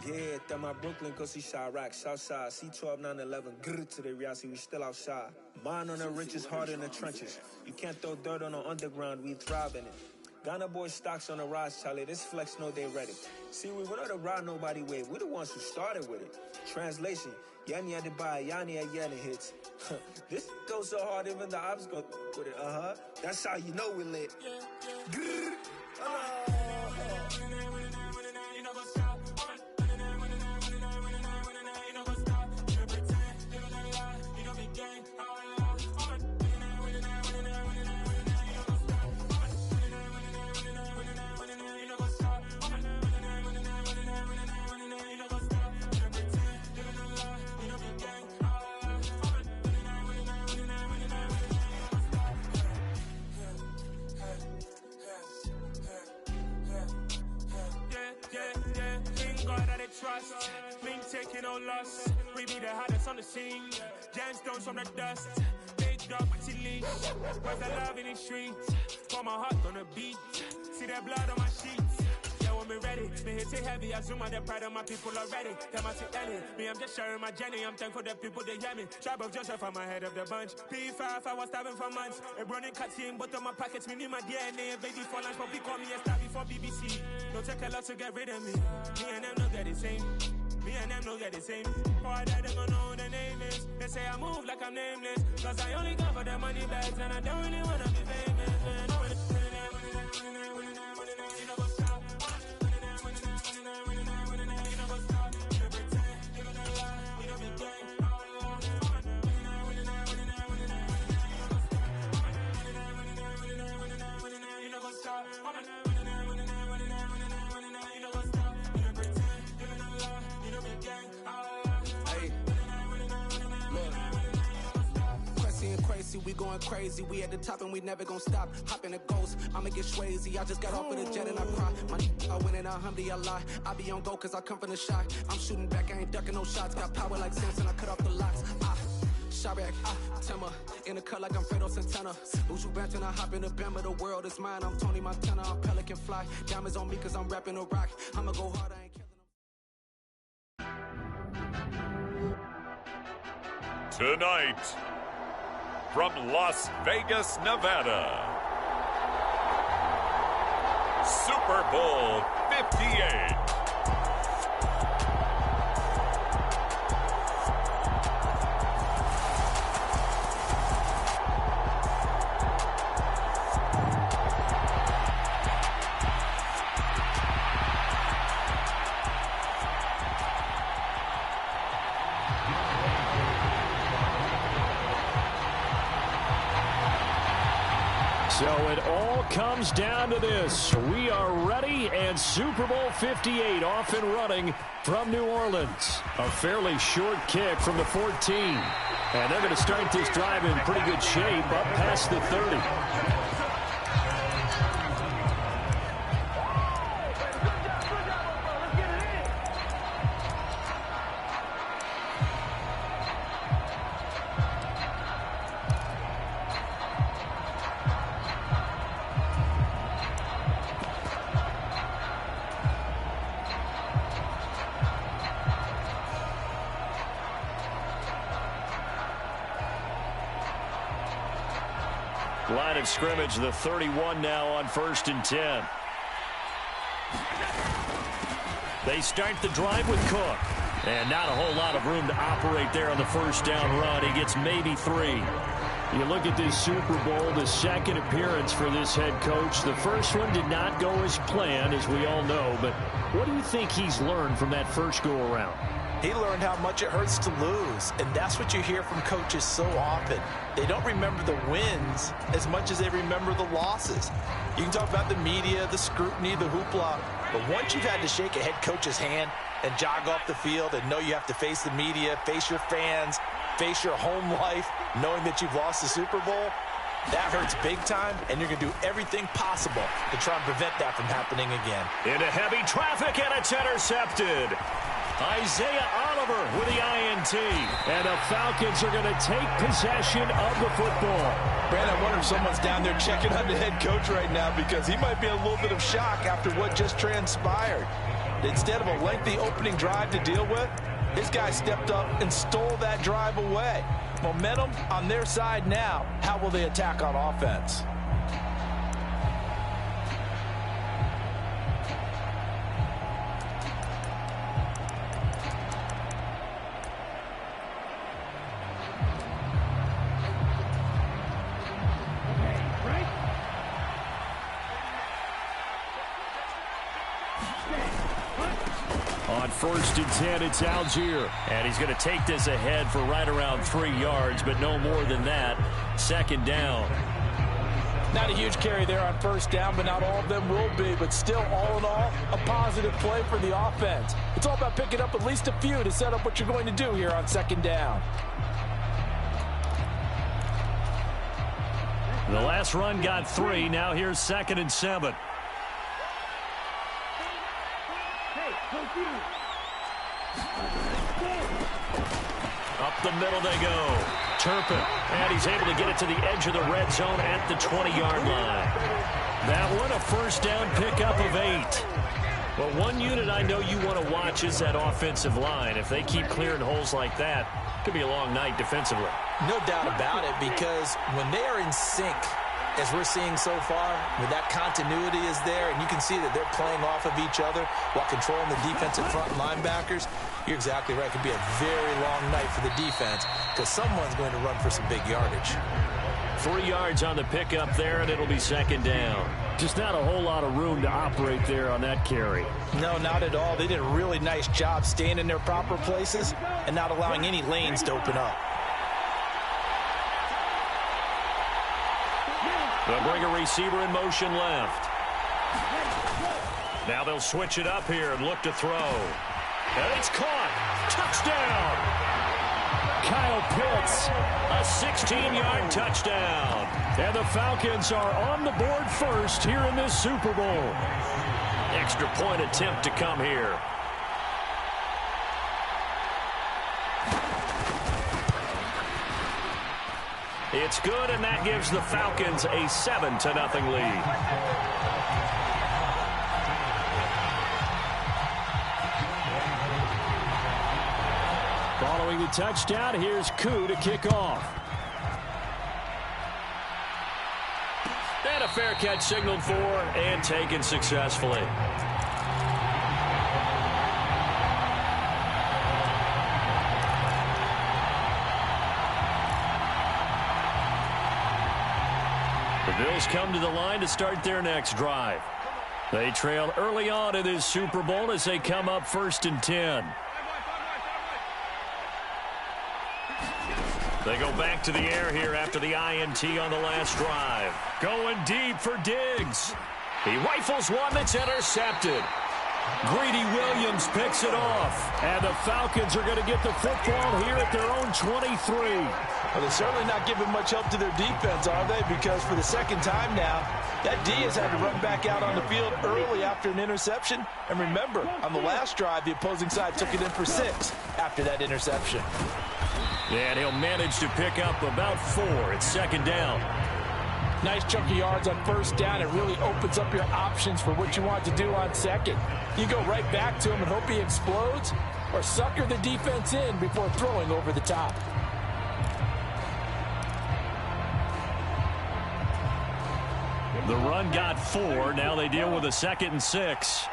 Yeah, that my Brooklyn, go see Chirac, Southside, C12, 911, grrr to the reality, we still outside. Mine on the richest, heart in the trenches. You can't throw dirt on the underground, we thrive in it. Ghana boys stocks on the rise, Charlie, this flex know they ready. See, we were not the ride nobody with, we're the ones who started with it. Translation, Yani had to buy, Yani had Yanni hits. This goes so hard, even the ops go with it, That's how you know we lit. Grrr. Trust, we ain't taking no loss. We be the hottest on the scene. Gemstones from the dust. Big dog, but she leash. Where's the love in the streets? Pour my heart on the beat. See that blood on my sheets. Yeah, when we ready, me hit it heavy. I zoom out the pride of my people already. Them I see Ellie. Me, I'm just sharing my journey. I'm thankful the people they hear me. Tribe of Joseph, I'm ahead of the bunch. P5, I was starving for months. A running cutscene, but on my pockets, me need my DNA. Baby for lunch, but we call me a star before BBC. Don't take a lot to get rid of me. Me and them don't get the same. Me and them don't get the same. Boy, that they gonna know who the name is. They say I move like I'm nameless. Cause I only go for the money bags. And I don't really wanna be famous, man. We going crazy, we at the top and we never gonna stop. Hop in a ghost, I'ma get swayzy. I just got off with a jet and I cry. My I win and I alhamdulillah. I be on go cause I come from the shot. I'm shooting back, I ain't ducking no shots. Got power like Samson, I cut off the locks. Chirac, Timmer, in the cut like I'm Fredo Santana. Buju Banton, I hop in the Bama, the world is mine. I'm Tony Montana, I'm Pelican Fly. Diamonds on me cause I'm rapping a rock. I'ma go hard, I ain't killing them. Tonight, from Las Vegas, Nevada, Super Bowl 58. So it all comes down to this. We are ready, and Super Bowl 58 off and running from New Orleans. A fairly short kick from the 14. And they're going to start this drive in pretty good shape up past the 30. Line of scrimmage, the 31 now on 1st and 10. They start the drive with Cook. And not a whole lot of room to operate there on the first down run. He gets maybe 3. You look at this Super Bowl, the second appearance for this head coach. The first one did not go as planned, as we all know. But what do you think he's learned from that first go-around? He learned how much it hurts to lose, and that's what you hear from coaches so often. They don't remember the wins as much as they remember the losses. You can talk about the media, the scrutiny, the hoopla, but once you've had to shake a head coach's hand and jog off the field and know you have to face the media, face your fans, face your home life, knowing that you've lost the Super Bowl, that hurts big time, and you're going to do everything possible to try and prevent that from happening again. Into heavy traffic, and it's intercepted. Isaiah Oliver with the INT. And the Falcons are going to take possession of the football. Brad, I wonder if someone's down there checking on the head coach right now because he might be in a little bit of shock after what just transpired. Instead of a lengthy opening drive to deal with, his guy stepped up and stole that drive away. Momentum on their side now. How will they attack on offense? On 1st and 10, it's Algier. And he's going to take this ahead for right around 3 yards, but no more than that. 2nd down. Not a huge carry there on 1st down, but not all of them will be. But still, all in all, a positive play for the offense. It's all about picking up at least a few to set up what you're going to do here on 2nd down. The last run got 3. Now here's 2nd and 7. Up the middle they go. Turpin, and he's able to get it to the edge of the red zone at the 20-yard line. That one, a 1st down pickup of 8. Well, one unit I know you want to watch is that offensive line. If they keep clearing holes like that, it could be a long night defensively. No doubt about it, because when they are in sync, as we're seeing so far, when that continuity is there, and you can see that they're playing off of each other while controlling the defensive front linebackers, you're exactly right. It could be a very long night for the defense because someone's going to run for some big yardage. 3 yards on the pickup there, and it'll be 2nd down. Just not a whole lot of room to operate there on that carry. No, not at all. They did a really nice job staying in their proper places and not allowing any lanes to open up. They'll bring a receiver in motion left. Now they'll switch it up here and look to throw. And it's caught. Touchdown. Kyle Pitts, a 16-yard touchdown. And the Falcons are on the board first here in this Super Bowl. Extra point attempt to come here. It's good, and that gives the Falcons a 7-0 lead. Following the touchdown, here's Koo to kick off. And a fair catch signaled for and taken successfully. The Bills come to the line to start their next drive. They trail early on in this Super Bowl as they come up 1st and 10. They go back to the air here after the INT on the last drive. Going deep for Diggs. He rifles one that's intercepted. Greedy Williams picks it off. And the Falcons are going to get the football here at their own 23. Well, they're certainly not giving much help to their defense, are they? Because for the 2nd time now, that D has had to run back out on the field early after an interception. And remember, on the last drive, the opposing side took it in for 6 after that interception. And he'll manage to pick up about 4. It's 2nd down. Nice chunk of yards on 1st down. It really opens up your options for what you want to do on 2nd. You go right back to him and hope he explodes, or sucker the defense in before throwing over the top. The run got 4. Now they deal with a 2nd and 6.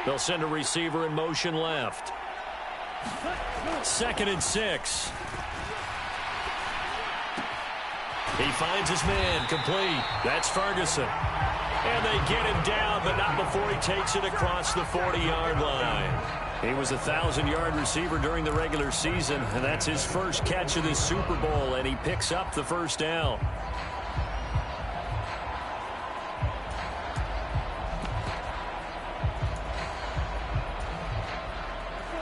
They'll send a receiver in motion left. 2nd and 6. He finds his man, complete. That's Ferguson. And they get him down, but not before he takes it across the 40-yard line. He was a 1,000-yard receiver during the regular season, and that's his first catch of this Super Bowl, and he picks up the 1st down.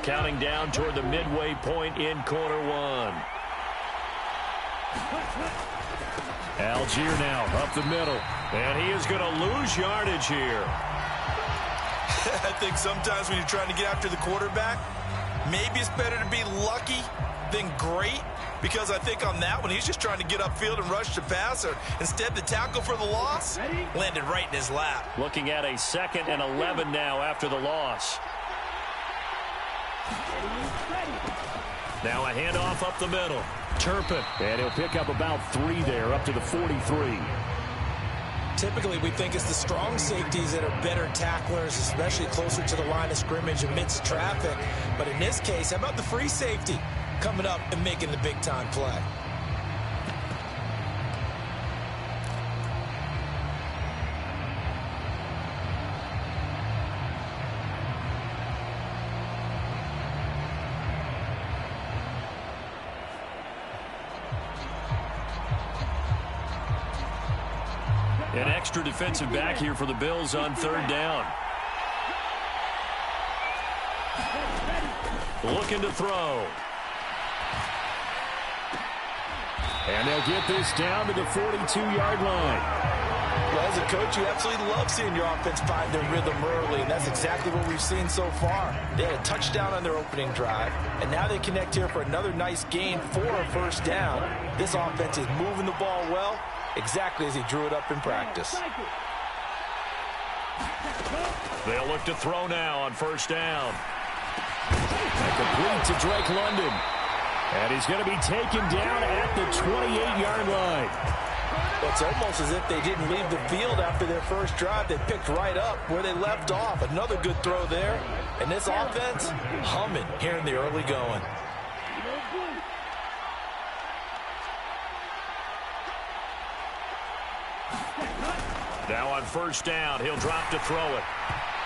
Counting down toward the midway point in quarter 1. Algier now up the middle. And he is going to lose yardage here. I think sometimes when you're trying to get after the quarterback, maybe it's better to be lucky than great. because I think on that one, he's just trying to get upfield and rush the passer. Instead, the tackle for the loss landed right in his lap. Looking at a 2nd and 11 now after the loss. Now a handoff up the middle. Turpin, and he'll pick up about 3 there, up to the 43. Typically, we think it's the strong safeties that are better tacklers, especially closer to the line of scrimmage amidst traffic. But in this case, how about the free safety coming up and making the big-time play? An extra defensive back here for the Bills on 3rd down. Looking to throw. And they'll get this down to the 42-yard line. Well, as a coach, you absolutely love seeing your offense find their rhythm early, and that's exactly what we've seen so far. They had a touchdown on their opening drive, and now they connect here for another nice gain for a 1st down. This offense is moving the ball well, exactly as he drew it up in practice. They'll look to throw now on 1st down. Complete to Drake London. And he's going to be taken down at the 28-yard line. It's almost as if they didn't leave the field after their first drive. They picked right up where they left off. Another good throw there. And this offense, humming here in the early going. Now on 1st down, he'll drop to throw it.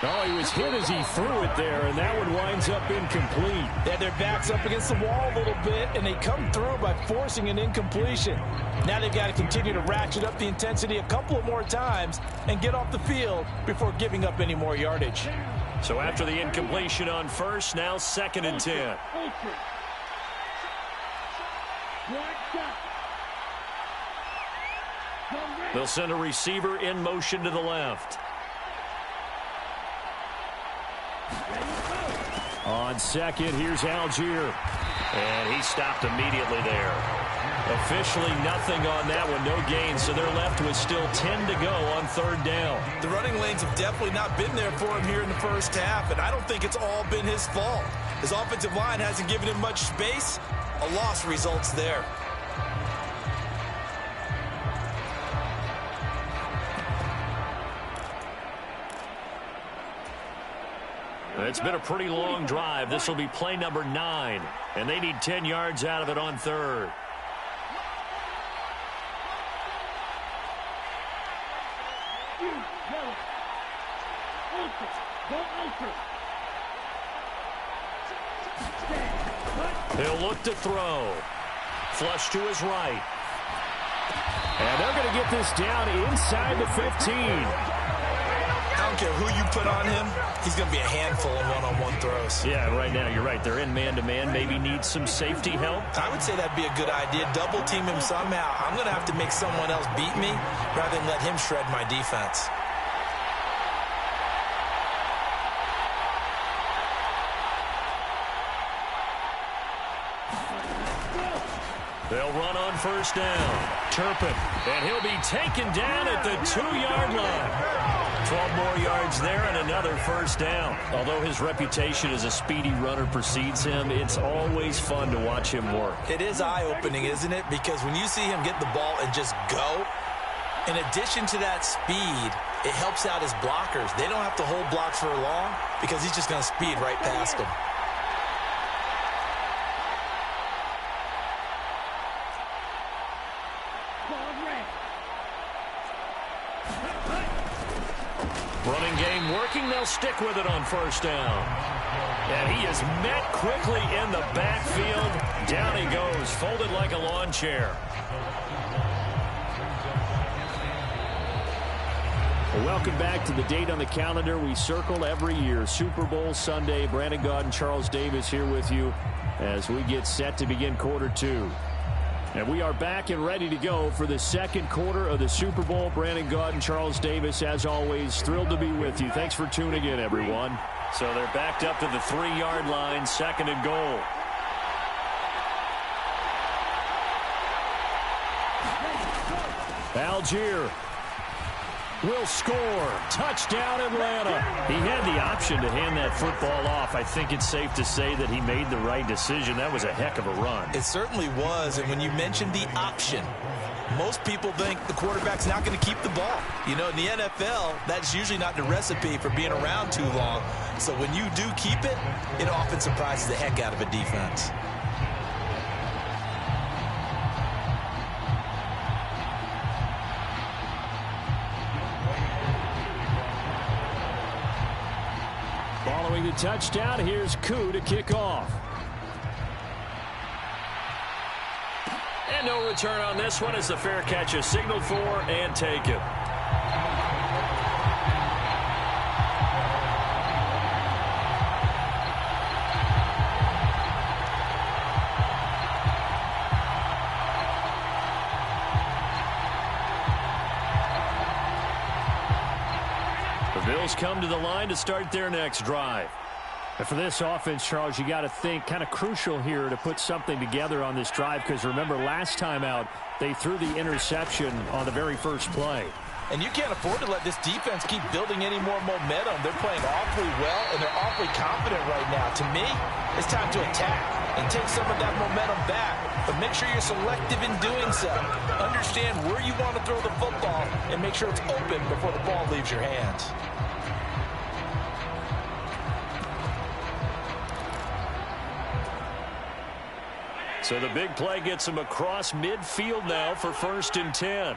Oh, he was hit as he threw it there, and that one winds up incomplete. They had their backs up against the wall a little bit, and they come through by forcing an incompletion. Now they've got to continue to ratchet up the intensity a couple of more times and get off the field before giving up any more yardage. So after the incompletion on 1st, now 2nd and 10. They'll send a receiver in motion to the left. On 2nd, here's Algier. And he stopped immediately there. Officially nothing on that one, no gain, so they're left with still 10 to go on 3rd down. The running lanes have definitely not been there for him here in the first half, and I don't think it's all been his fault. His offensive line hasn't given him much space. A loss results there. It's been a pretty long drive. This will be play number 9, and they need 10 yards out of it on 3rd. He'll look to throw. Flush to his right. And they're going to get this down inside the 15. I don't care who you put on him, he's going to be a handful of one-on-one throws. Yeah, right now you're right. They're in man-to-man. Maybe need some safety help. I would say that'd be a good idea. Double team him somehow. I'm going to have to make someone else beat me rather than let him shred my defense. They'll run on 1st down. Turpin, and he'll be taken down at the 2-yard line. 12 more yards there and another 1st down. Although his reputation as a speedy runner precedes him, it's always fun to watch him work. It is eye-opening, isn't it? Because when you see him get the ball and just go, in addition to that speed, it helps out his blockers. They don't have to hold blocks for long because he's just going to speed right past them. Running game working. They'll stick with it on 1st down. And he is met quickly in the backfield. Down he goes, folded like a lawn chair. Well, welcome back to the date on the calendar we circle every year. Super Bowl Sunday. Brandon Gaud and Charles Davis here with you as we get set to begin quarter 2. And we are back and ready to go for the 2nd quarter of the Super Bowl. Brandon Gaud and Charles Davis, as always, thrilled to be with you. Thanks for tuning in, everyone. So they're backed up to the 3-yard line, 2nd and goal. Algier will score. Touchdown, Atlanta. He had the option to hand that football off. I think it's safe to say that he made the right decision. That was a heck of a run. It certainly was, and when you mentioned the option, most people think the quarterback's not going to keep the ball. You know, in the NFL, that's usually not the recipe for being around too long. So when you do keep it, it often surprises the heck out of a defense. Following the touchdown, here's Koo to kick off. And no return on this one as the fair catch is signaled for and taken. The Bills come to the line to start their next drive. And for this offense, Charles, you got to think kind of crucial here to put something together on this drive, because remember last time out they threw the interception on the very first play. And you can't afford to let this defense keep building any more momentum. They're playing awfully well, and they're awfully confident right now. To me, it's time to attack and take some of that momentum back. But make sure you're selective in doing so. Understand where you want to throw the football and make sure it's open before the ball leaves your hands. So the big play gets him across midfield now for 1st and 10.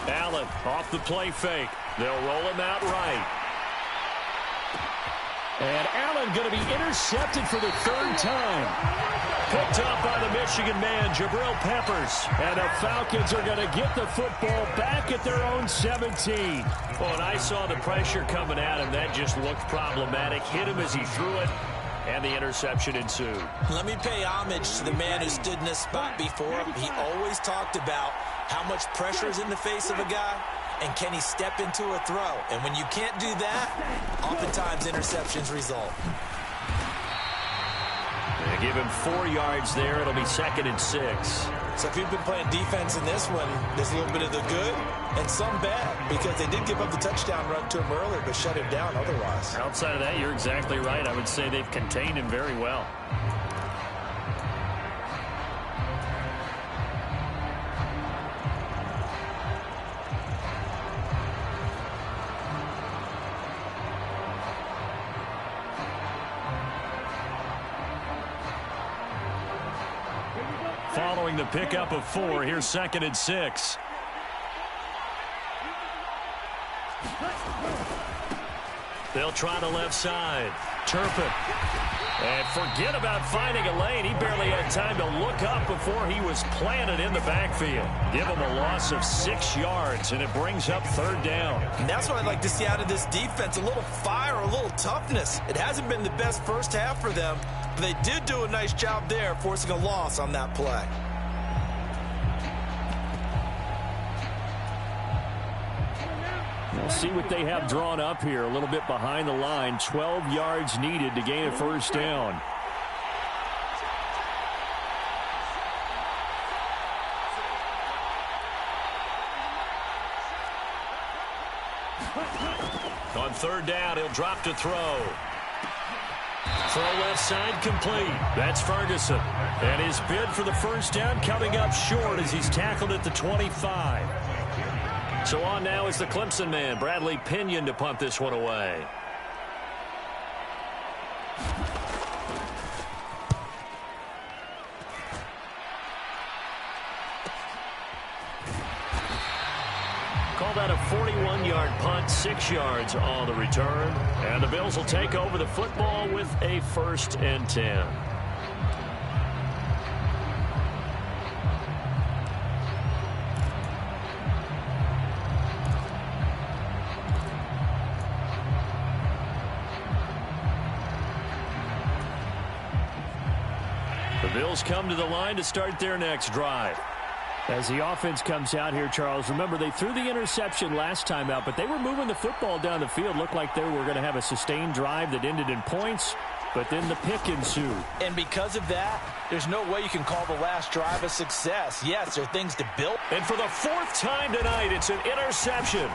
Allen off the play fake. They'll roll him out right. And Allen going to be intercepted for the 3rd time. Picked up by the Michigan man, Jabril Peppers. And the Falcons are going to get the football back at their own 17. Well, and I saw the pressure coming at him. That just looked problematic. Hit him as he threw it, and the interception ensued. Let me pay homage to the man who stood in this spot before. He always talked about how much pressure is in the face of a guy, and can he step into a throw. And when you can't do that, oftentimes interceptions result. They give him 4 yards there. It'll be 2nd and 6. So if you've been playing defense in this one, there's a little bit of the good and some bad, because they did give up the touchdown run to him earlier, but shut him down otherwise. Outside of that, you're exactly right. I would say they've contained him very well. Following the pickup of 4, here's 2nd and 6. They'll try the left side. Turpin. And forget about finding a lane. He barely had time to look up before he was planted in the backfield. Give him a loss of 6 yards, and it brings up 3rd down. And that's what I'd like to see out of this defense, a little fire, a little toughness. It hasn't been the best first half for them, but they did do a nice job there, forcing a loss on that play. We'll see what they have drawn up here. A little bit behind the line. 12 yards needed to gain a 1st down. On 3rd down, he'll drop to throw. Throw left side complete. That's Ferguson. And his bid for the 1st down coming up short as he's tackled at the 25. So on now is the Clemson man, Bradley Pinion, to punt this one away. Call that a 41-yard punt, 6 yards on the return. And the Bills will take over the football with a 1st and 10. The Bills come to the line to start their next drive. As the offense comes out here, Charles, remember they threw the interception last time out, but they were moving the football down the field. Looked like they were going to have a sustained drive that ended in points. but then the pick ensued. And because of that, there's no way you can call the last drive a success. Yes, there are things to build. And for the fourth time tonight, it's an interception.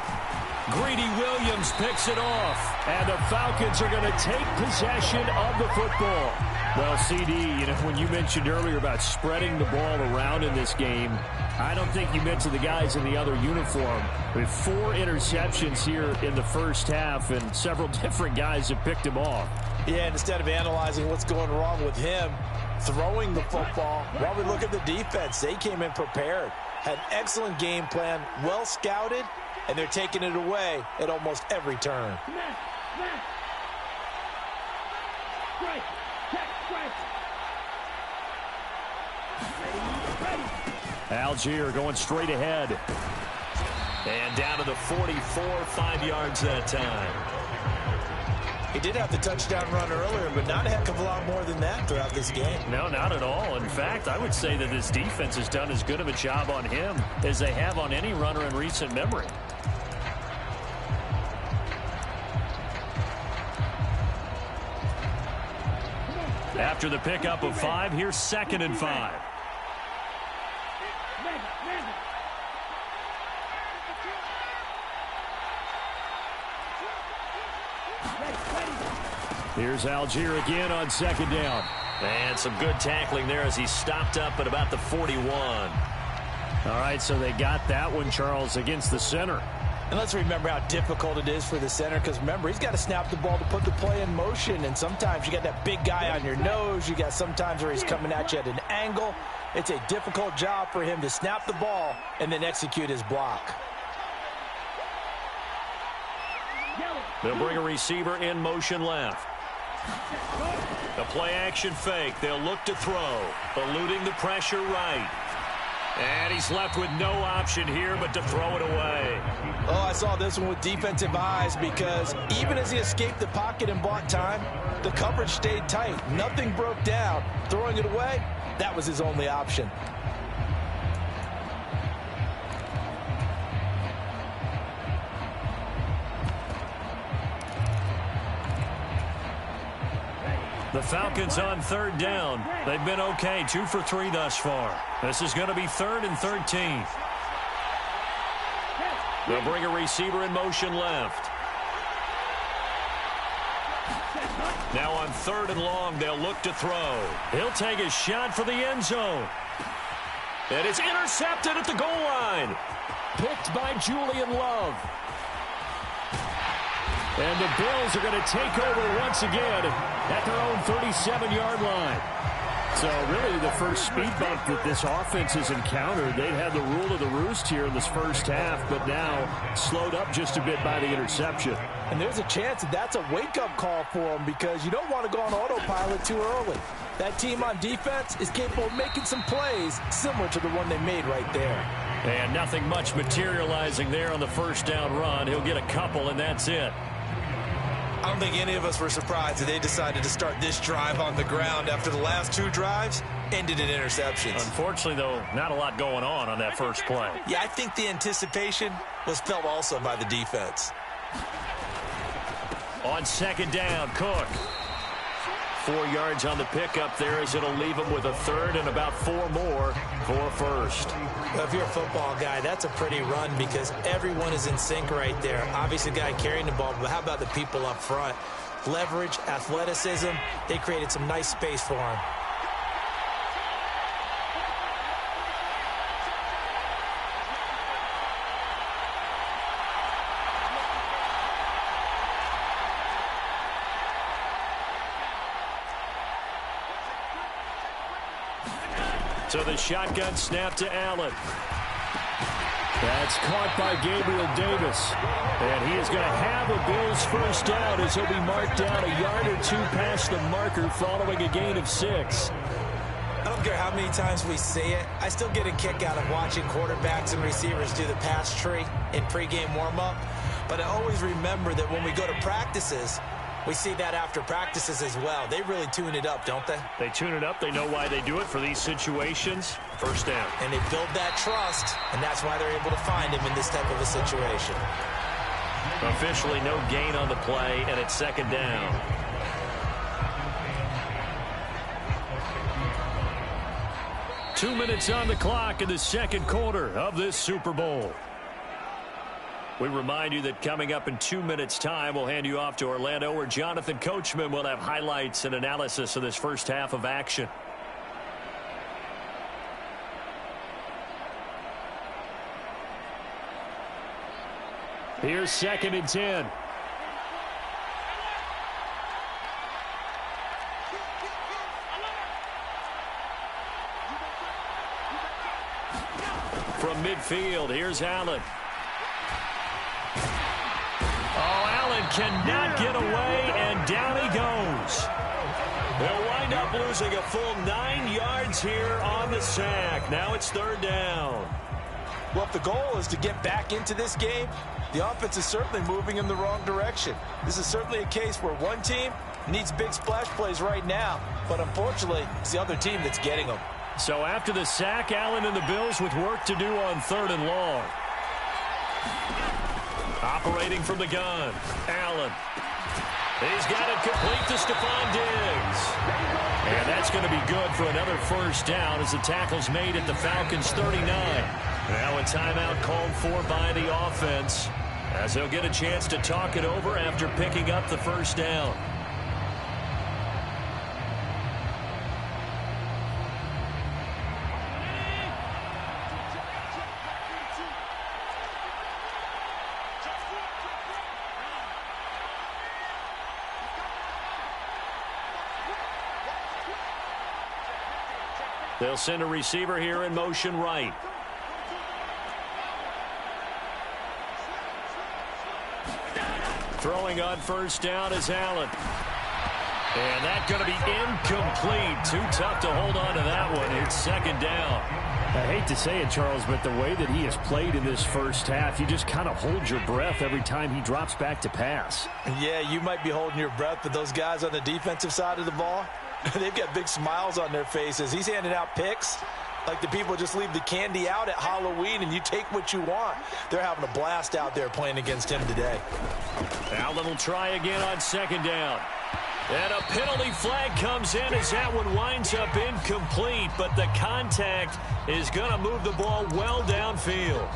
Greedy Williams picks it off, and the Falcons are going to take possession of the football. Well, CD, when you mentioned earlier about spreading the ball around in this game, I don't think you mentioned the guys in the other uniform. With 4 interceptions here in the first half, and several different guys have picked him off. Yeah, and instead of analyzing what's going wrong with him, throwing the football, while we look at the defense, they came in prepared, had an excellent game plan, well scouted, and they're taking it away at almost every turn. Algier going straight ahead. And down to the 44, 5 yards that time. He did have the touchdown run earlier, but not a heck of a lot more than that throughout this game. No, not at all. In fact, I would say that this defense has done as good of a job on him as they have on any runner in recent memory. After the pickup of 5, here's 2nd and 5. Here's Algier again on 2nd down. And some good tackling there as he stopped up at about the 41. All right, so they got that one, Charles, against the center. And let's remember how difficult it is for the center, because remember, he's got to snap the ball to put the play in motion, and sometimes you got that big guy on your nose. You got sometimes where he's coming at you at an angle. It's a difficult job for him to snap the ball and then execute his block. They'll bring a receiver in motion left. The play action fake. They'll look to throw. Eluding the pressure right. And he's left with no option here but to throw it away. Oh, I saw this one with defensive eyes, because even as he escaped the pocket and bought time, the coverage stayed tight. Nothing broke down. Throwing it away, that was his only option. The Falcons on 3rd down. They've been okay, 2 for 3 thus far. This is going to be 3rd and 13. They'll bring a receiver in motion left. Now on 3rd and long, they'll look to throw. He'll take a shot for the end zone. And it's intercepted at the goal line. Picked by Julian Love. And the Bills are going to take over once again at their own 37-yard line. So really the first speed bump that this offense has encountered, they've had the rule of the roost here in this first half, but now slowed up just a bit by the interception. And there's a chance that that's a wake-up call for them, because you don't want to go on autopilot too early. That team on defense is capable of making some plays similar to the one they made right there. And nothing much materializing there on the first down run. He'll get a couple, and that's it. I don't think any of us were surprised that they decided to start this drive on the ground after the last 2 drives ended in interceptions. Unfortunately, though, not a lot going on that first play. Yeah, I think the anticipation was felt also by the defense. On 2nd down, Cook. 4 yards on the pickup there, as it'll leave him with a 3rd and about 4 more for first. Well, if you're a football guy, that's a pretty run, because everyone is in sync right there. Obviously, the guy carrying the ball, but how about the people up front? Leverage, athleticism, they created some nice space for him. So the shotgun snap to Allen. That's caught by Gabriel Davis. And he is going to have a Bills first down as he'll be marked down a yard or 2 past the marker following a gain of 6. I don't care how many times we see it. I still get a kick out of watching quarterbacks and receivers do the pass tree in pregame warm-up. But I always remember that when we go to practices, we see that after practices as well. They really tune it up, don't they? They tune it up. They know why they do it for these situations. First down. And they build that trust, and that's why they're able to find him in this type of a situation. Officially no gain on the play, and it's 2nd down. 2 minutes on the clock in the second quarter of this Super Bowl. We remind you that coming up in 2 minutes' time, we'll hand you off to Orlando, where Jonathan Coachman will have highlights and analysis of this first half of action. Here's 2nd and 10. From midfield, here's Allen. Allen cannot get away, and down he goes. They'll wind up losing a full 9 yards here on the sack. Now it's 3rd down. Well, if the goal is to get back into this game, the offense is certainly moving in the wrong direction. This is certainly a case where one team needs big splash plays right now, but unfortunately, it's the other team that's getting them. So after the sack, Allen and the Bills with work to do on 3rd and long. Operating from the gun, Allen. He's got it complete to Stephon Diggs. And that's going to be good for another first down as the tackle's made at the Falcons' 39. Now a timeout called for by the offense as they'll get a chance to talk it over after picking up the first down. They'll send a receiver here in motion right. Throwing on first down is Allen. And that's going to be incomplete. Too tough to hold on to that one. It's 2nd down. I hate to say it, Charles, but the way that he has played in this first half, you just kind of hold your breath every time he drops back to pass. Yeah, you might be holding your breath, but those guys on the defensive side of the ball, they've got big smiles on their faces. He's handing out picks like the people just leave the candy out at Halloween and you take what you want. They're having a blast out there playing against him today. Allen will try again on 2nd down. And a penalty flag comes in as that one winds up incomplete, but the contact is going to move the ball well downfield.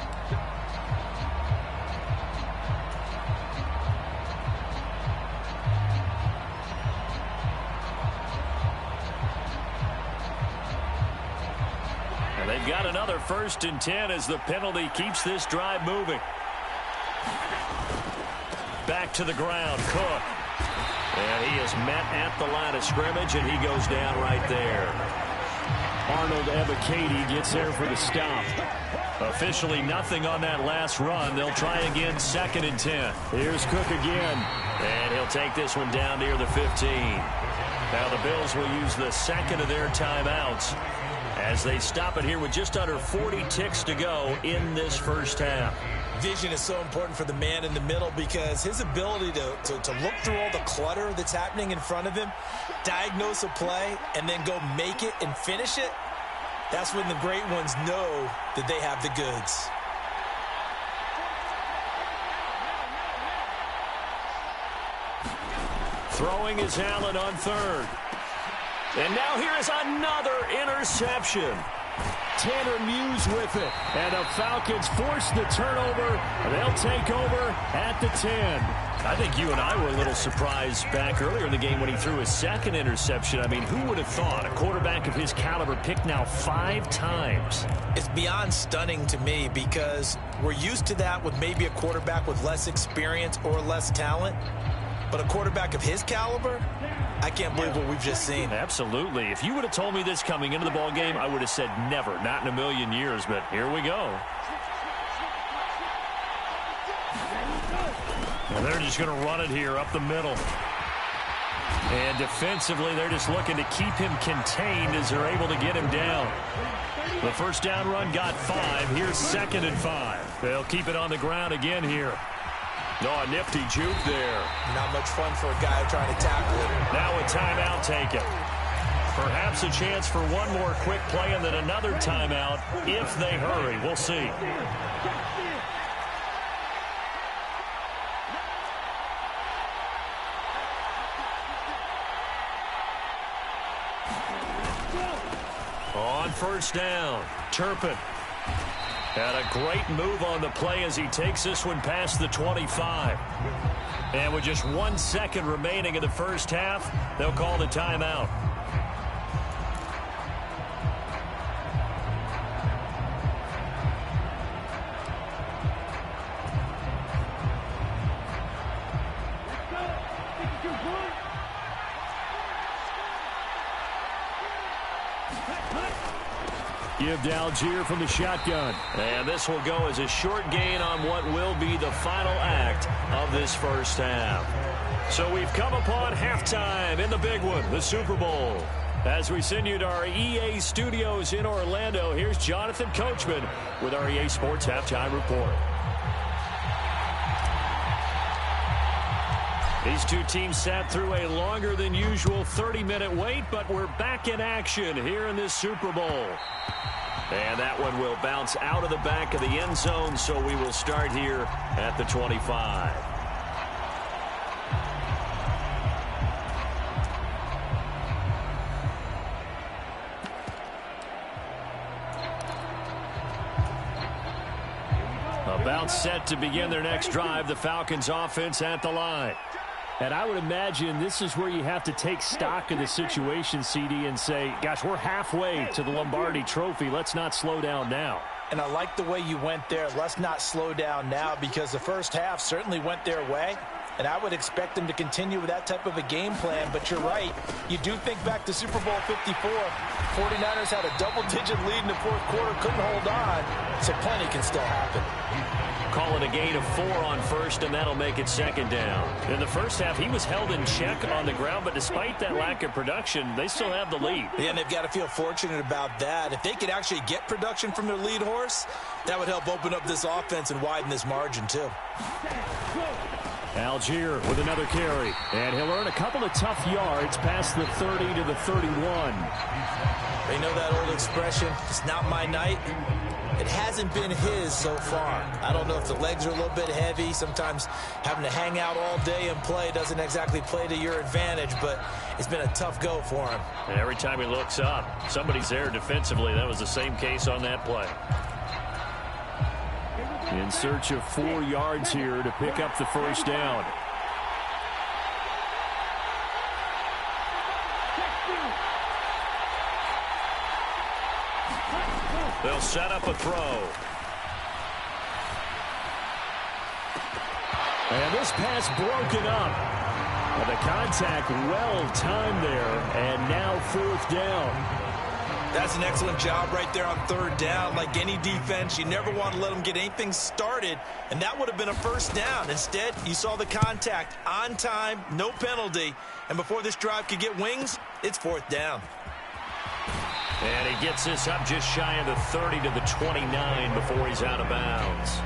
And they've got another 1st and 10 as the penalty keeps this drive moving. Back to the ground, Cook. And he is met at the line of scrimmage, and he goes down right there. Arnold Ebiketie gets there for the stop. Officially nothing on that last run. They'll try again 2nd and 10. Here's Cook again. And he'll take this one down near the 15. Now the Bills will use the 2nd of their timeouts as they stop it here with just under 40 ticks to go in this first half. Vision is so important for the man in the middle because his ability to look through all the clutter that's happening in front of him, diagnose a play, and then go make it and finish it, that's when the great ones know that they have the goods. Throwing is Allen on 3rd. And now here is another interception. Tanner Muse with it. And the Falcons force the turnover. They'll take over at the 10. I think you and I were a little surprised back earlier in the game when he threw his 2nd interception. I mean, who would have thought a quarterback of his caliber picked now 5 times? It's beyond stunning to me because we're used to that with maybe a quarterback with less experience or less talent. But a quarterback of his caliber, I can't believe what we've just seen. Absolutely. If you would have told me this coming into the ball game, I would have said never, not in a million years. But here we go. And they're just going to run it here up the middle. And defensively, they're just looking to keep him contained as they're able to get him down. The first down run got 5. Here's 2nd and 5. They'll keep it on the ground again here. Oh, a nifty juke there. Not much fun for a guy trying to tackle it. Now a timeout taken. Perhaps a chance for one more quick play and then another timeout if they hurry. We'll see. On first down, Turpin. And a great move on the play as he takes this one past the 25. And with just 1 second remaining in the first half, they'll call the timeout. Give to Algier from the shotgun. And this will go as a short gain on what will be the final act of this first half. So we've come upon halftime in the big one, the Super Bowl. As we send you to our EA studios in Orlando, here's Jonathan Coachman with our EA Sports Halftime Report. These two teams sat through a longer than usual 30-minute wait, but we're back in action here in this Super Bowl. And that one will bounce out of the back of the end zone, so we will start here at the 25. About set to begin their next drive, the Falcons offense at the line. And I would imagine this is where you have to take stock of the situation, CD, and say, gosh, we're halfway to the Lombardi Trophy. Let's not slow down now. And I like the way you went there. Let's not slow down now, because the first half certainly went their way. And I would expect them to continue with that type of a game plan. But you're right. You do think back to Super Bowl 54. 49ers had a double-digit lead in the fourth quarter, couldn't hold on. So plenty can still happen. Call it a gain of 4 on first, and that'll make it second down. In the first half, he was held in check on the ground, but despite that lack of production, they still have the lead. Yeah, and they've got to feel fortunate about that. If they could actually get production from their lead horse, that would help open up this offense and widen this margin, too. Algier with another carry, and he'll earn a couple of tough yards past the 30 to the 31. They know that old expression, it's not my night. It hasn't been his so far. I don't know if the legs are a little bit heavy. Sometimes having to hang out all day and play doesn't exactly play to your advantage, but it's been a tough go for him. And every time he looks up, somebody's there defensively. That was the same case on that play. In search of 4 yards here to pick up the first down. They'll set up a throw. And this pass broken up. And the contact well timed there, and now fourth down. That's an excellent job right there on third down. Like any defense, you never want to let them get anything started, and that would have been a first down. Instead, you saw the contact on time, no penalty, and before this drive could get wings, it's fourth down. And he gets this up just shy of the 30 to the 29 before he's out of bounds.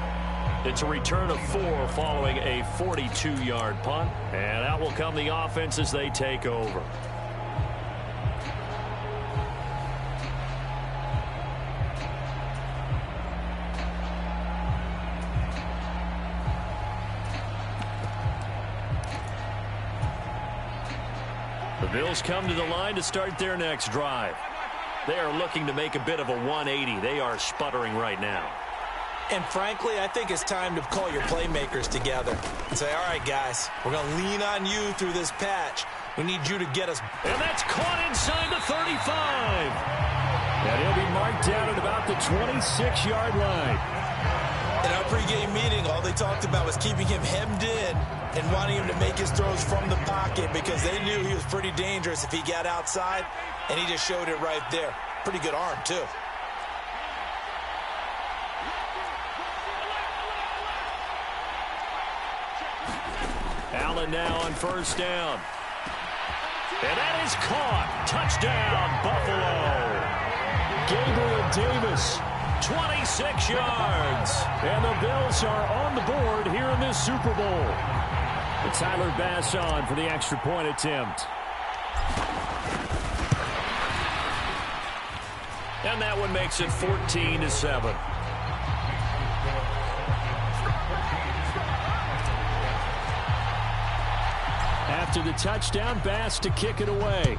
It's a return of 4 following a 42-yard punt. And out will come the offense as they take over. The Bills come to the line to start their next drive. They are looking to make a bit of a 180. They are sputtering right now. And frankly, I think it's time to call your playmakers together and say, all right, guys, we're going to lean on you through this patch. We need you to get us. And that's caught inside the 35. And he'll be marked down at about the 26-yard line. In our pregame meeting, all they talked about was keeping him hemmed in and wanting him to make his throws from the pocket because they knew he was pretty dangerous if he got outside, and he just showed it right there. Pretty good arm, too. Allen now on first down. And that is caught. Touchdown, Buffalo. Gabriel Davis, 26 yards. And the Bills are on the board here in this Super Bowl. And Tyler Bass on for the extra point attempt. And that one makes it 14-7. After the touchdown, Bass to kick it away.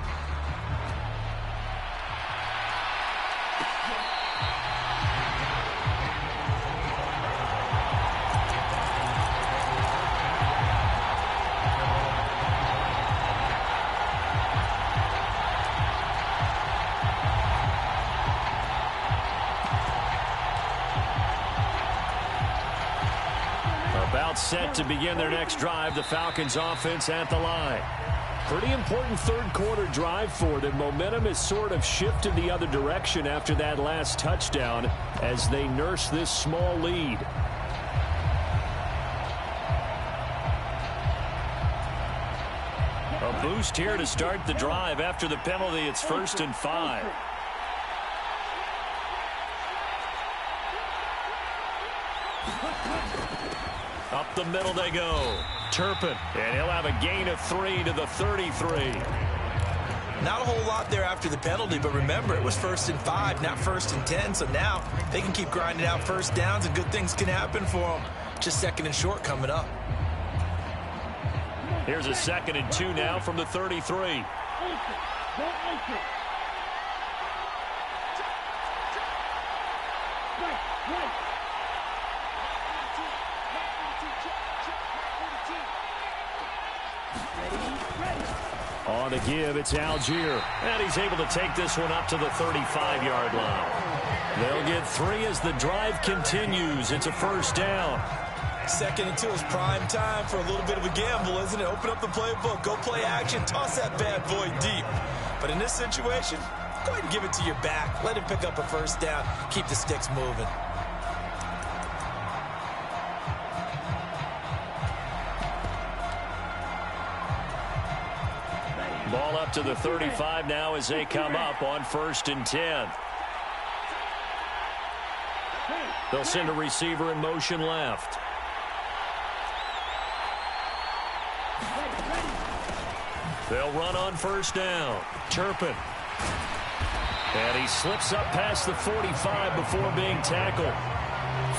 timeout set to begin their next drive. The Falcons offense at the line. Pretty important third-quarter drive for them. Momentum has sort of shifted the other direction after that last touchdown as they nurse this small lead. A boost here to start the drive. After the penalty, it's 1st and 5. Up the middle they go. Turpin, and he'll have a gain of 3 to the 33. Not a whole lot there after the penalty, but remember, it was 1st and 5, not 1st and 10, so now they can keep grinding out first downs and good things can happen for them. Just 2nd and short coming up. Here's a 2nd and 2 now from the 33. On the give, it's Algier. And he's able to take this one up to the 35-yard line. They'll get 3 as the drive continues. It's a 1st down. 2nd and 2 is prime time for a little bit of a gamble, isn't it? Open up the playbook, go play action, toss that bad boy deep. But in this situation, go ahead and give it to your back. Let him pick up a 1st down. Keep the sticks moving. Ball up to the 35 now as they come up on 1st and 10. They'll send a receiver in motion left. They'll run on 1st down. Turpin. And he slips up past the 45 before being tackled.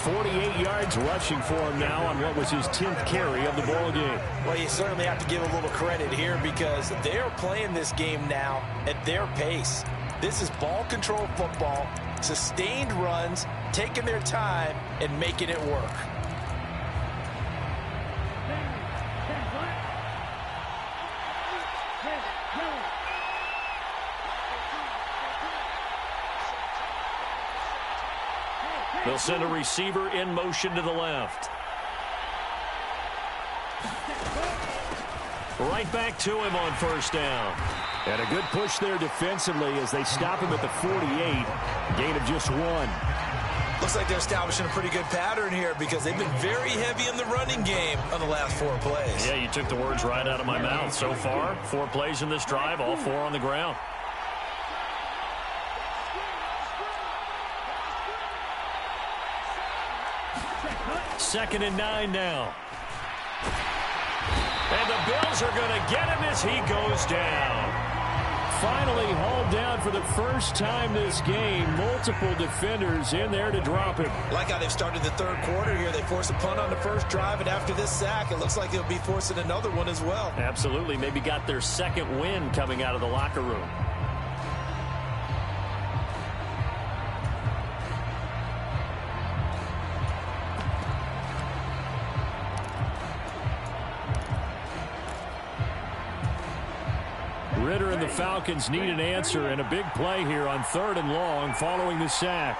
48 yards rushing for him now on what was his 10th carry of the ball game. Well, you certainly have to give a little credit here because they are playing this game now at their pace. This is ball control football, sustained runs, taking their time and making it work. They'll send a receiver in motion to the left. Right back to him on 1st down. And a good push there defensively as they stop him at the 48. Gain of just 1. Looks like they're establishing a pretty good pattern here because they've been very heavy in the running game on the last 4 plays. Yeah, you took the words right out of my mouth. So far, 4 plays in this drive, all 4 on the ground. Second and 9 now. And the Bills are going to get him as he goes down. Finally hauled down for the first time this game. Multiple defenders in there to drop him. Like how they've started the 3rd quarter here. They force a punt on the 1st drive, and after this sack, it looks like they'll be forcing another one as well. Absolutely. Maybe got their 2nd win coming out of the locker room. Ritter and the Falcons need an answer and a big play here on 3rd and long following the sack.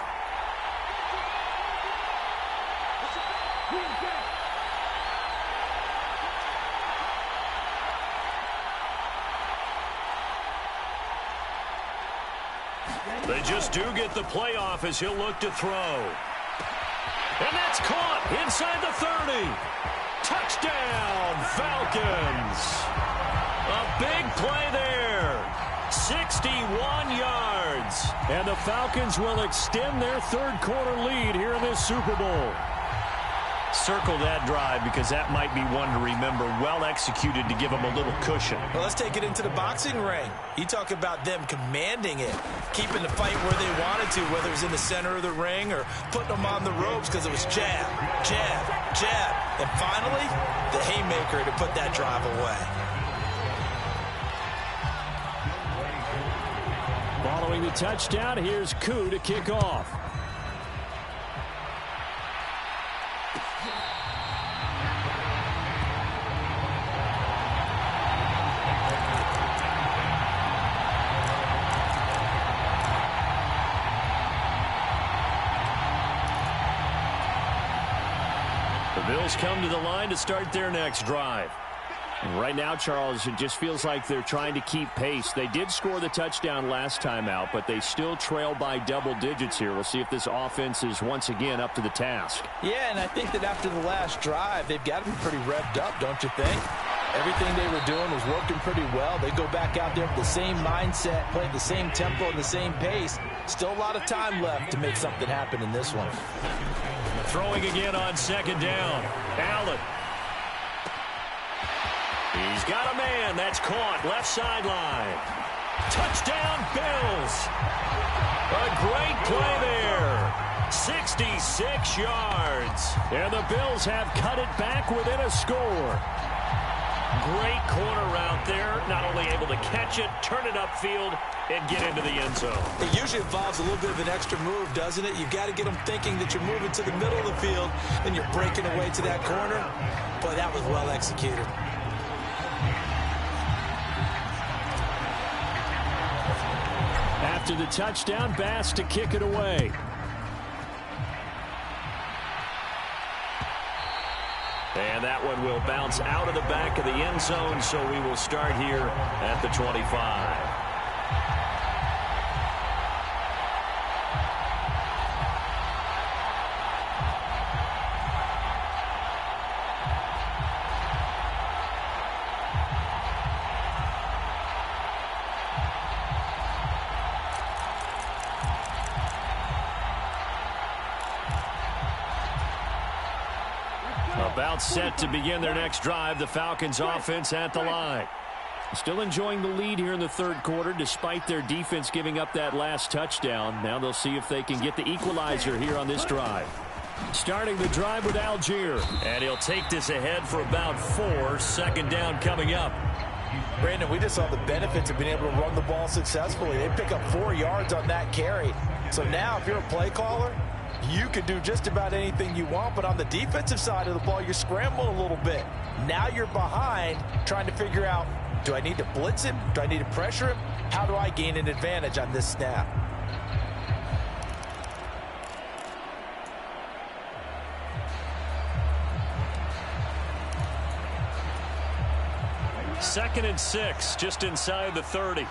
They just do get the play off as he'll look to throw. And that's caught inside the 30. Touchdown, Falcons. A big play there. 61 yards. And the Falcons will extend their 3rd quarter lead here in this Super Bowl. Circle that drive because that might be one to remember. Well executed to give them a little cushion. Well, let's take it into the boxing ring. You talk about them commanding it, keeping the fight where they wanted to, whether it was in the center of the ring or putting them on the ropes because it was jab, jab, jab. And finally, the haymaker to put that drive away. Following the touchdown, here's Koo to kick off. Bills come to the line to start their next drive. And right now, Charles, it just feels like they're trying to keep pace. They did score the touchdown last time out, but they still trail by double digits here. We'll see if this offense is once again up to the task. Yeah, and I think that after the last drive, they've got to be pretty revved up, don't you think? Everything they were doing was working pretty well. They go back out there with the same mindset, play at the same tempo and the same pace. Still a lot of time left to make something happen in this one. Throwing again on second down. Allen. He's got a man. That's caught. Left sideline. Touchdown, Bills. A great play there. 66 yards. And the Bills have cut it back within a score. Great corner route there. Not only able to catch it, turn it upfield, and get into the end zone. It usually involves a little bit of an extra move, doesn't it? You've got to get them thinking that you're moving to the middle of the field and you're breaking away to that corner. Boy, that was well executed. After the touchdown, Bass to kick it away. And that one will bounce out of the back of the end zone, so we will start here at the 25. About set to begin their next drive. The Falcons offense at the line. Still enjoying the lead here in the third quarter despite their defense giving up that last touchdown. Now they'll see if they can get the equalizer here on this drive. Starting the drive with Algier. And he'll take this ahead for about 4. Second down coming up. Brandon, we just saw the benefits of being able to run the ball successfully. They pick up 4 yards on that carry. So now if you're a play caller, you can do just about anything you want, but on the defensive side of the ball, you're scrambling a little bit. Now you're behind trying to figure out, do I need to blitz him? Do I need to pressure him? How do I gain an advantage on this snap? Second and 6, just inside the 30.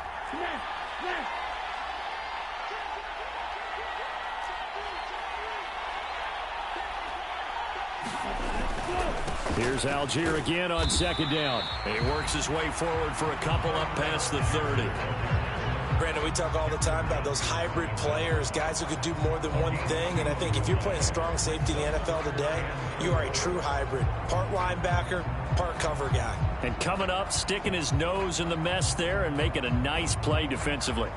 Here's Algier again on second down. He works his way forward for a couple up past the 30. Brandon, we talk all the time about those hybrid players, guys who could do more than one thing. And I think if you're playing strong safety in the NFL today, you are a true hybrid. Part linebacker, part cover guy. And coming up, sticking his nose in the mess there and making a nice play defensively.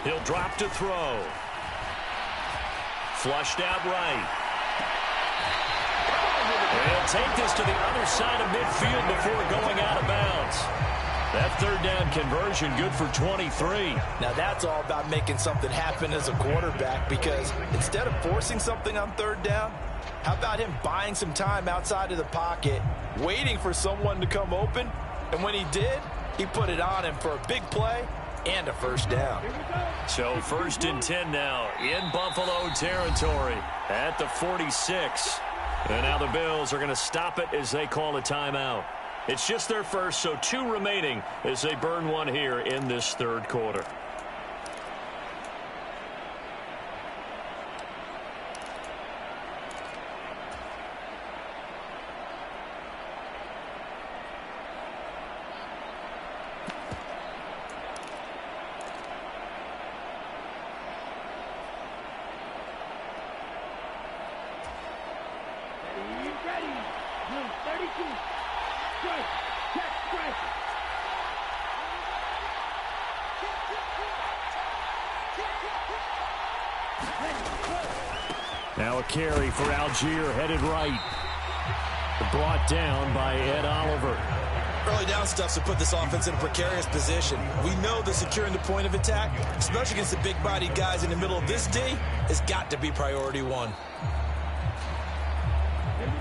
He'll drop to throw. Flushed out right. And he'll take this to the other side of midfield before going out of bounds. That third down conversion good for 23. Now that's all about making something happen as a quarterback, because instead of forcing something on third down, how about him buying some time outside of the pocket, waiting for someone to come open, and when he did, he put it on him for a big play and a first down. So 1st and 10 now in Buffalo territory at the 46. And now the Bills are going to stop it as they call a timeout. It's just their first, so 2 remaining as they burn one here in this third quarter. Now a carry for Algier, headed right. Brought down by Ed Oliver. Early down stuff to put this offense in a precarious position. We know that securing the point of attack, especially against the big-bodied guys in the middle of this D, has got to be priority one.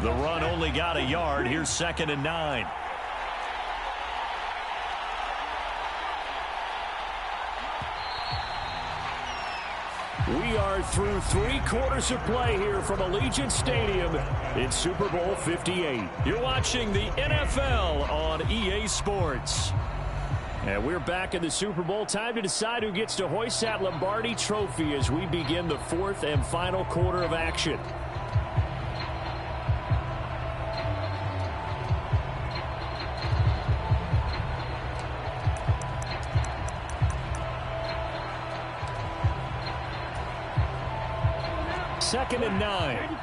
The run only got a yard. Here's 2nd and 9. We are through 3 quarters of play here from Allegiant Stadium in Super Bowl 58. You're watching the NFL on EA Sports. And we're back in the Super Bowl. Time to decide who gets to hoist that Lombardi trophy as we begin the 4th and final quarter of action. Second and 9.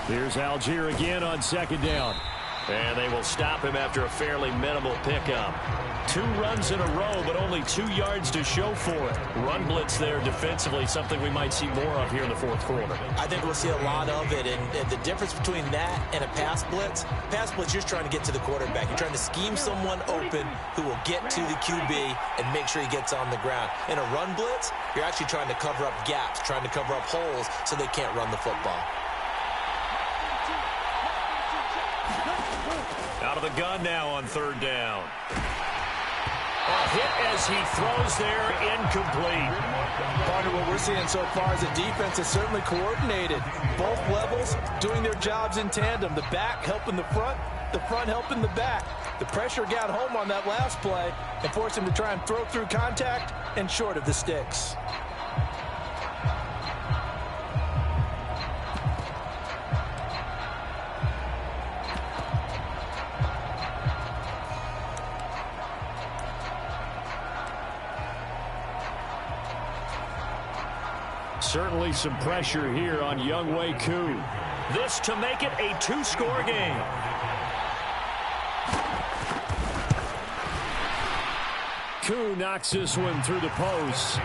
Here's Algier again on 2nd down. And they will stop him after a fairly minimal pickup. 2 runs in a row, but only 2 yards to show for it. Run blitz there defensively, something we might see more of here in the 4th quarter. I think we'll see a lot of it, and the difference between that and a pass blitz, you're just trying to get to the quarterback. You're trying to scheme someone open who will get to the QB and make sure he gets on the ground. In a run blitz, you're actually trying to cover up gaps, trying to cover up holes so they can't run the football. Out of the gun now on 3rd down. A hit as he throws there, incomplete. Partner, what we're seeing so far is a defense that's certainly coordinated. Both levels doing their jobs in tandem. The back helping the front helping the back. The pressure got home on that last play and forced him to try and throw through contact and short of the sticks. Certainly some pressure here on Younghoe Koo. This to make it a 2-score game. Koo knocks this one through the post.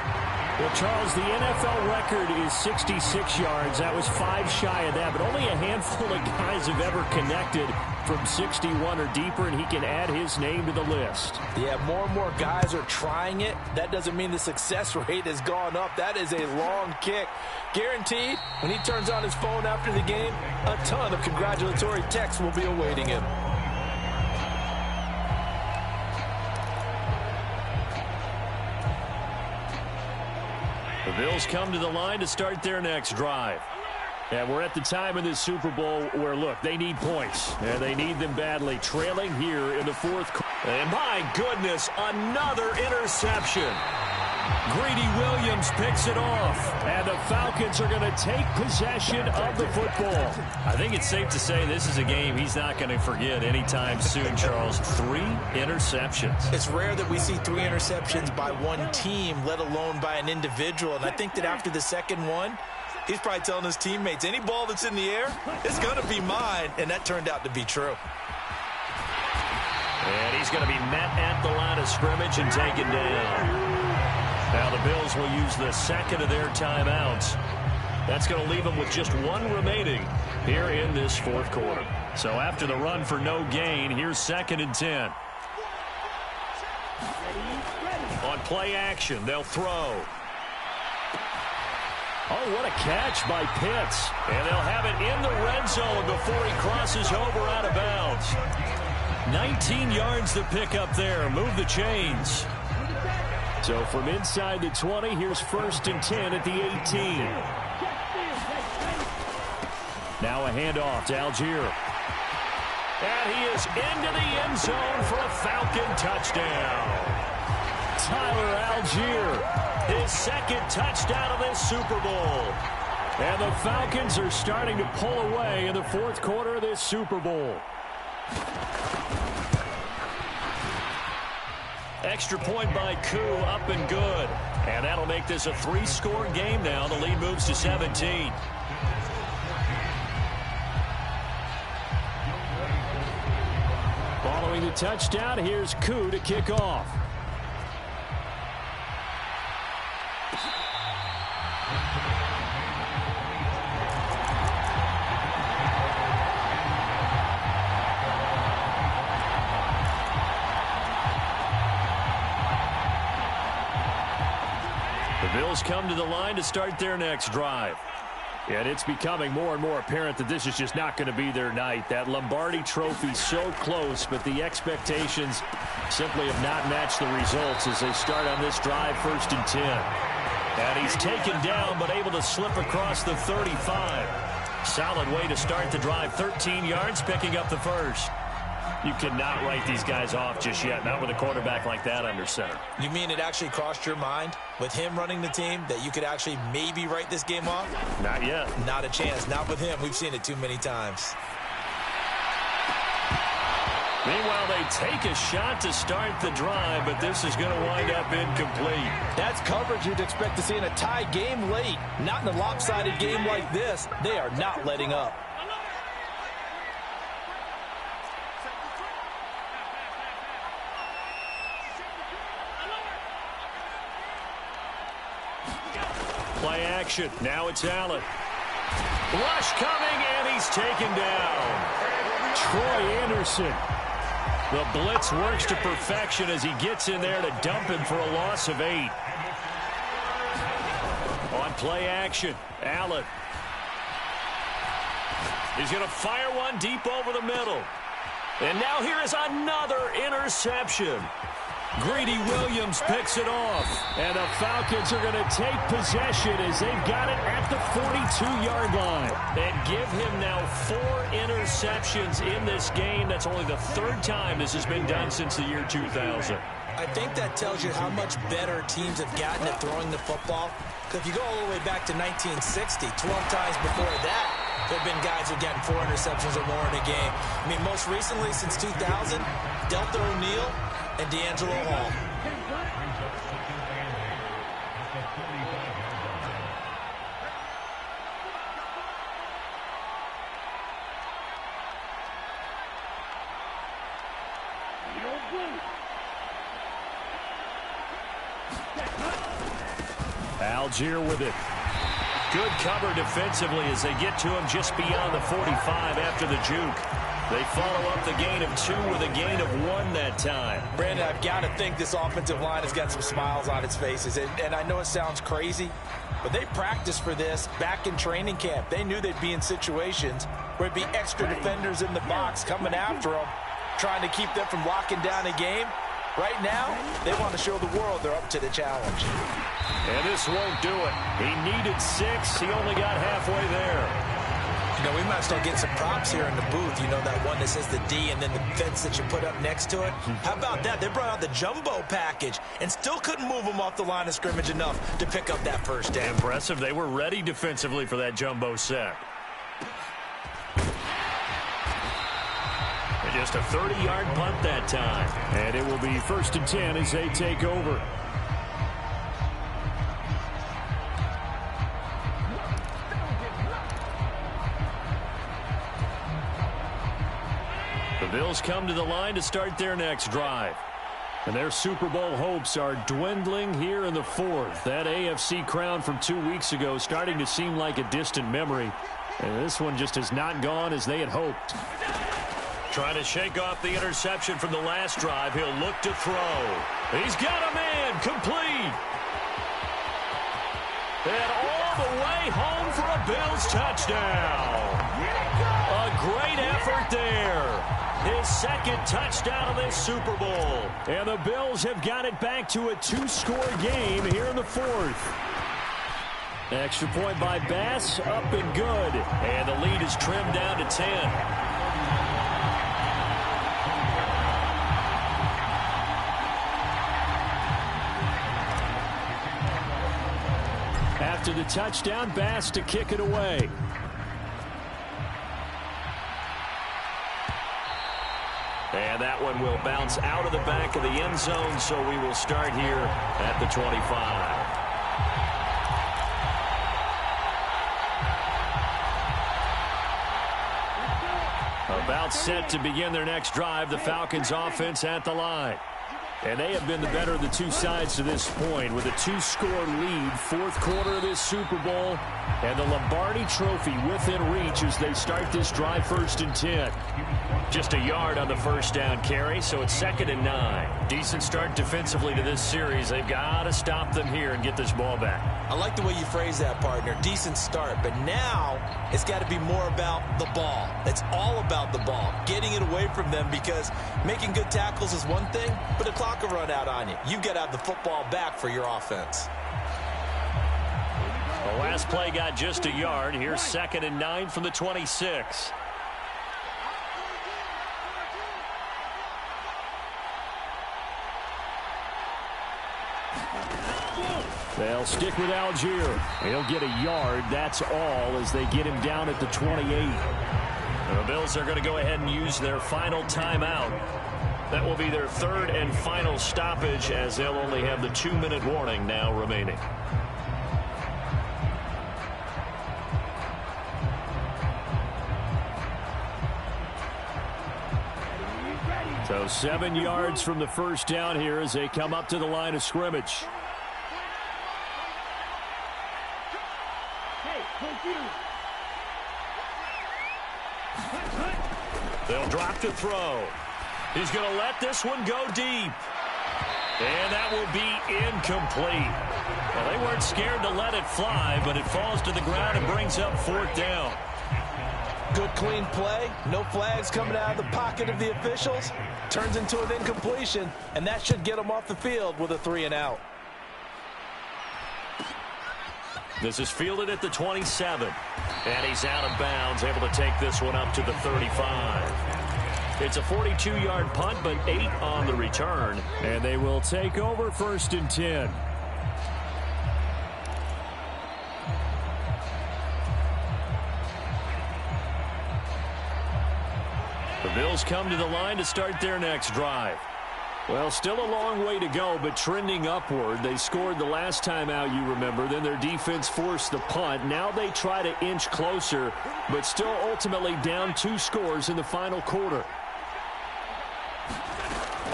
Well, Charles, the NFL record is 66 yards. That was 5 shy of that, but only a handful of guys have ever connected from 61 or deeper, and he can add his name to the list. Yeah, more and more guys are trying it. That doesn't mean the success rate has gone up. That is a long kick. Guaranteed, when he turns on his phone after the game, a ton of congratulatory texts will be awaiting him. The Bills come to the line to start their next drive. And we're at the time in this Super Bowl where, look, they need points. And they need them badly, trailing here in the 4th quarter. And my goodness, another interception. Greedy Williams picks it off. And the Falcons are going to take possession of the football. I think it's safe to say this is a game he's not going to forget anytime soon, Charles. 3 interceptions. It's rare that we see 3 interceptions by one team, let alone by an individual. And I think that after the second one, he's probably telling his teammates, any ball that's in the air, it's going to be mine. And that turned out to be true. And he's going to be met at the line of scrimmage and taken down. Now the Bills will use the second of their timeouts. That's going to leave them with just 1 remaining here in this 4th quarter. So after the run for no gain, here's 2nd and 10. On play action, they'll throw. Oh, what a catch by Pitts. And they'll have it in the red zone before he crosses over out of bounds. 19 yards to pick up there. Move the chains. So from inside the 20, here's 1st and 10 at the 18. Now a handoff to Algier. And he is into the end zone for a Falcon touchdown. Tyler Algier, his 2nd touchdown of this Super Bowl. And the Falcons are starting to pull away in the 4th quarter of this Super Bowl. Extra point by Koo, up and good. And that'll make this a 3-score game now. The lead moves to 17. Following Throwing the touchdown, here's Koo to kick off. The Bills come to the line to start their next drive. And it's becoming more and more apparent that this is just not going to be their night. That Lombardi trophy so close, but the expectations simply have not matched the results as they start on this drive 1st and 10. And he's taken down but able to slip across the 35. Solid way to start the drive. 13 yards, picking up the first. You cannot write these guys off just yet, not with a quarterback like that under center. You mean it actually crossed your mind with him running the team that you could actually maybe write this game off? Not yet. Not a chance. Not with him. We've seen it too many times. Meanwhile, they take a shot to start the drive, but this is going to wind up incomplete. That's coverage you'd expect to see in a tie game late. Not in a lopsided game like this. They are not letting up. Play action. Now it's Allen. Rush coming, and he's taken down. Troy Anderson. The blitz works to perfection as he gets in there to dump him for a loss of 8. On play action, Allen. He's going to fire one deep over the middle. And now here is another interception. Greedy Williams picks it off. And the Falcons are going to take possession as they've got it at the 42-yard line. And give him now 4 interceptions in this game. That's only the 3rd time this has been done since the year 2000. I think that tells you how much better teams have gotten at throwing the football. Because if you go all the way back to 1960, 12 times before that, there have been guys who've gotten 4 interceptions or more in a game. I mean, most recently since 2000, Delta O'Neal and D'Angelo Hall. Algier with it. Good cover defensively as they get to him just beyond the 45 after the juke. They follow up the gain of 2 with a gain of 1 that time. Brandon, I've got to think this offensive line has got some smiles on its faces. And I know it sounds crazy, but they practiced for this back in training camp. They knew they'd be in situations where it'd be extra defenders in the box coming after them, trying to keep them from locking down a game. Right now, they want to show the world they're up to the challenge. And this won't do it. He needed 6. He only got halfway there. You know, we might start getting some props here in the booth. You know, that one that says the D and then the fence that you put up next to it. How about that? They brought out the jumbo package and still couldn't move them off the line of scrimmage enough to pick up that first down. Impressive. They were ready defensively for that jumbo set. And just a 30-yard punt that time. And it will be 1st and 10 as they take over. The Bills come to the line to start their next drive. And their Super Bowl hopes are dwindling here in the 4th. That AFC crown from 2 weeks ago starting to seem like a distant memory. And this one just has not gone as they had hoped. Trying to shake off the interception from the last drive. He'll look to throw. He's got a man complete. And all the way home for a Bills touchdown. A great effort there. His 2nd touchdown of this Super Bowl. And the Bills have got it back to a 2-score game here in the 4th. Extra point by Bass, up and good. And the lead is trimmed down to 10. After the touchdown, Bass to kick it away. And that one will bounce out of the back of the end zone, so we will start here at the 25. A About set to begin their next drive, the Falcons offense at the line. And they have been the better of the two sides to this point with a 2-score lead, fourth quarter of this Super Bowl, and the Lombardi Trophy within reach as they start this drive 1st and 10. Just a yard on the first down carry, so it's 2nd and 9. Decent start defensively to this series. They've got to stop them here and get this ball back. I like the way you phrase that, partner. Decent start, but now it's got to be more about the ball. It's all about the ball, getting it away from them, because making good tackles is one thing, but the clock will run out on you. You've got to have the football back for your offense. The last play got just a yard. Here's 2nd and 9 from the 26. They'll stick with Algier. He'll get a yard. That's all as they get him down at the 28. The Bills are going to go ahead and use their final timeout. That will be their 3rd and final stoppage as they'll only have the 2-minute warning now remaining. So 7 yards from the first down here as they come up to the line of scrimmage. They'll drop to throw. He's going to let this one go deep. And that will be incomplete. Well, they weren't scared to let it fly, but it falls to the ground and brings up 4th down. Good, clean play. No flags coming out of the pocket of the officials. Turns into an incompletion, and that should get them off the field with a 3-and-out. This is fielded at the 27. And he's out of bounds, able to take this one up to the 35. It's a 42-yard punt, but 8 on the return. And they will take over 1st and 10. The Bills come to the line to start their next drive. Well, still a long way to go, but trending upward. They scored the last time out, you remember. Then their defense forced the punt. Now they try to inch closer, but still ultimately down 2 scores in the final quarter.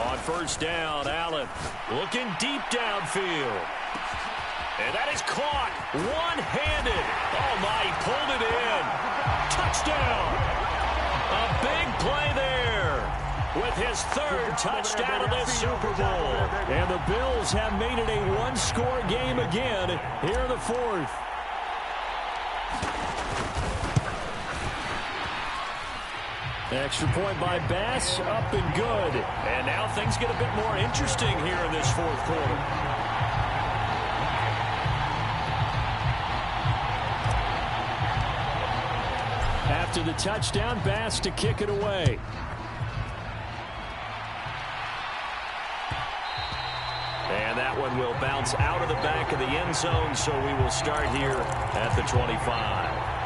On first down, Allen looking deep downfield. And that is caught one-handed. Oh, my, he pulled it in. Touchdown. A big play there with his 3rd touchdown of this Super Bowl. And the Bills have made it a 1-score game again here in the 4th. Extra point by Bass, up and good. And now things get a bit more interesting here in this 4th quarter. After the touchdown, Bass to kick it away. And that one will bounce out of the back of the end zone, so we will start here at the 25.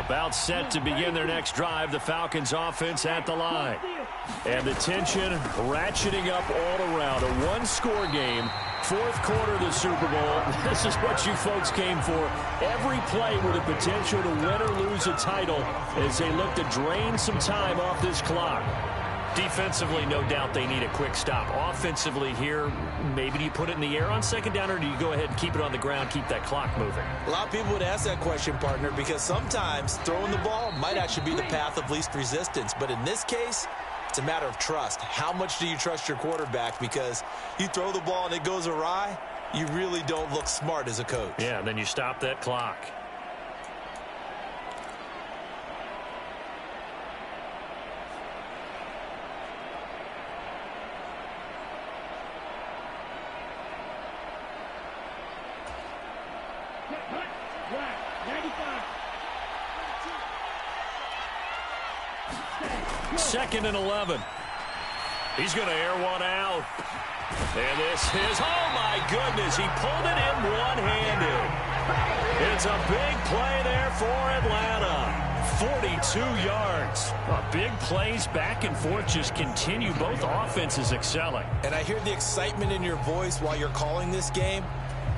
About set to begin their next drive, the Falcons offense at the line. And the tension ratcheting up all around. A 1-score game, 4th quarter of the Super Bowl. This is what you folks came for. Every play with the potential to win or lose a title as they look to drain some time off this clock. Defensively, no doubt they need a quick stop. Offensively here, maybe do you put it in the air on 2nd down, or do you go ahead and keep it on the ground, keep that clock moving? A lot of people would ask that question, partner, because sometimes throwing the ball might actually be the path of least resistance. But in this case, it's a matter of trust. How much do you trust your quarterback? Because you throw the ball and it goes awry, you really don't look smart as a coach. Yeah, and then you stop that clock. Second and 11. He's going to air one out. And this is, oh my goodness, he pulled it in one-handed. It's a big play there for Atlanta. 42 yards. Big plays back and forth just continue. Both offenses excelling. And I hear the excitement in your voice while you're calling this game.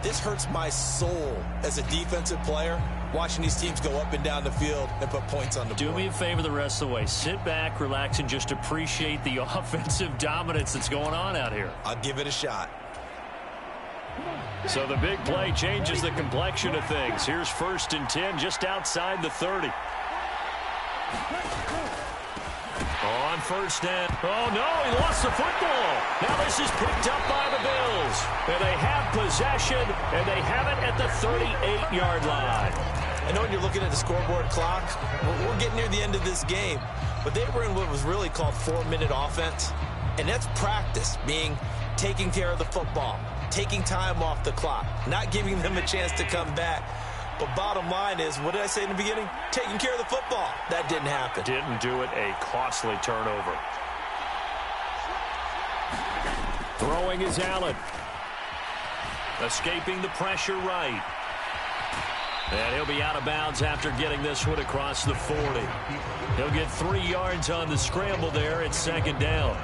This hurts my soul as a defensive player, watching these teams go up and down the field and put points on the board. Do me a favor the rest of the way. Sit back, relax, and just appreciate the offensive dominance that's going on out here. I'll give it a shot. So the big play changes the complexion of things. Here's 1st and 10 just outside the 30. On 1st down. Oh, no, he lost the football. Now this is picked up by the Bills. And they have possession, and they have it at the 38-yard line. I know when you're looking at the scoreboard clock, we're getting near the end of this game, but they were in what was really called 4-minute offense. And that's practice, meaning taking care of the football, taking time off the clock, not giving them a chance to come back. But bottom line is, what did I say in the beginning? Taking care of the football. That didn't happen. Didn't do it. A costly turnover. Throwing is Allen. Escaping the pressure right. And he'll be out of bounds after getting this one across the 40. He'll get 3 yards on the scramble there at 2nd down.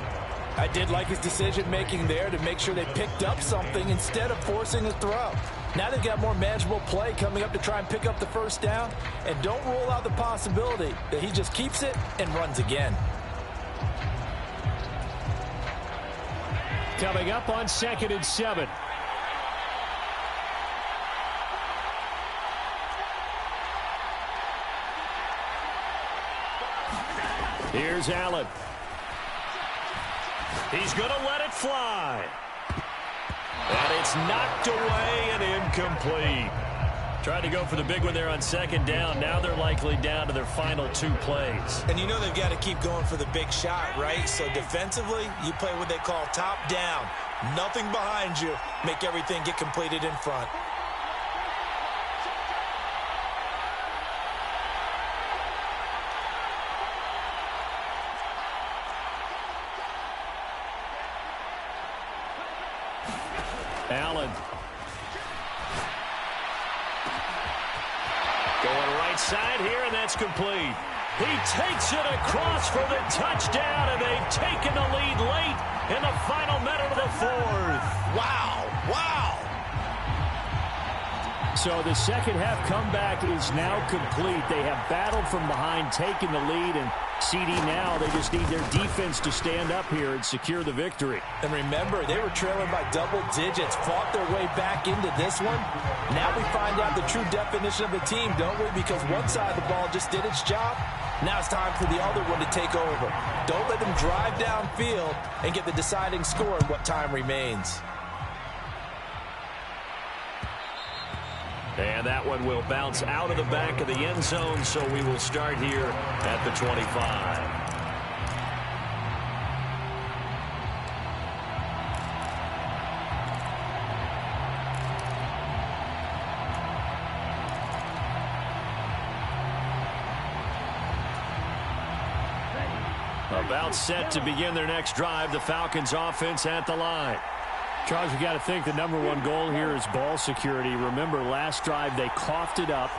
I did like his decision-making there to make sure they picked up something instead of forcing a throw. Now they've got more manageable play coming up to try and pick up the 1st down. And don't rule out the possibility that he just keeps it and runs again. Coming up on 2nd and 7. Here's Allen. He's going to let it fly. And it's knocked away and incomplete. Tried to go for the big one there on 2nd down. Now they're likely down to their final 2 plays. And you know they've got to keep going for the big shot, right? So defensively, you play what they call top down. Nothing behind you. Make everything get completed in front. Allen. Going right side here, and that's complete. He takes it across for the touchdown, and they've taken the lead late in the final minute of the 4th. Wow, wow. So the second half comeback is now complete. They have battled from behind, taken the lead, and CD now, they just need their defense to stand up here and secure the victory. And remember, they were trailing by double digits, fought their way back into this one. Now we find out the true definition of a team, don't we? Because one side of the ball just did its job. Now it's time for the other one to take over. Don't let them drive downfield and get the deciding score in what time remains. And that one will bounce out of the back of the end zone, so we will start here at the 25. About set to begin their next drive, the Falcons offense at the line. Charles, you got to think the #1 goal here is ball security. Remember, last drive they coughed it up,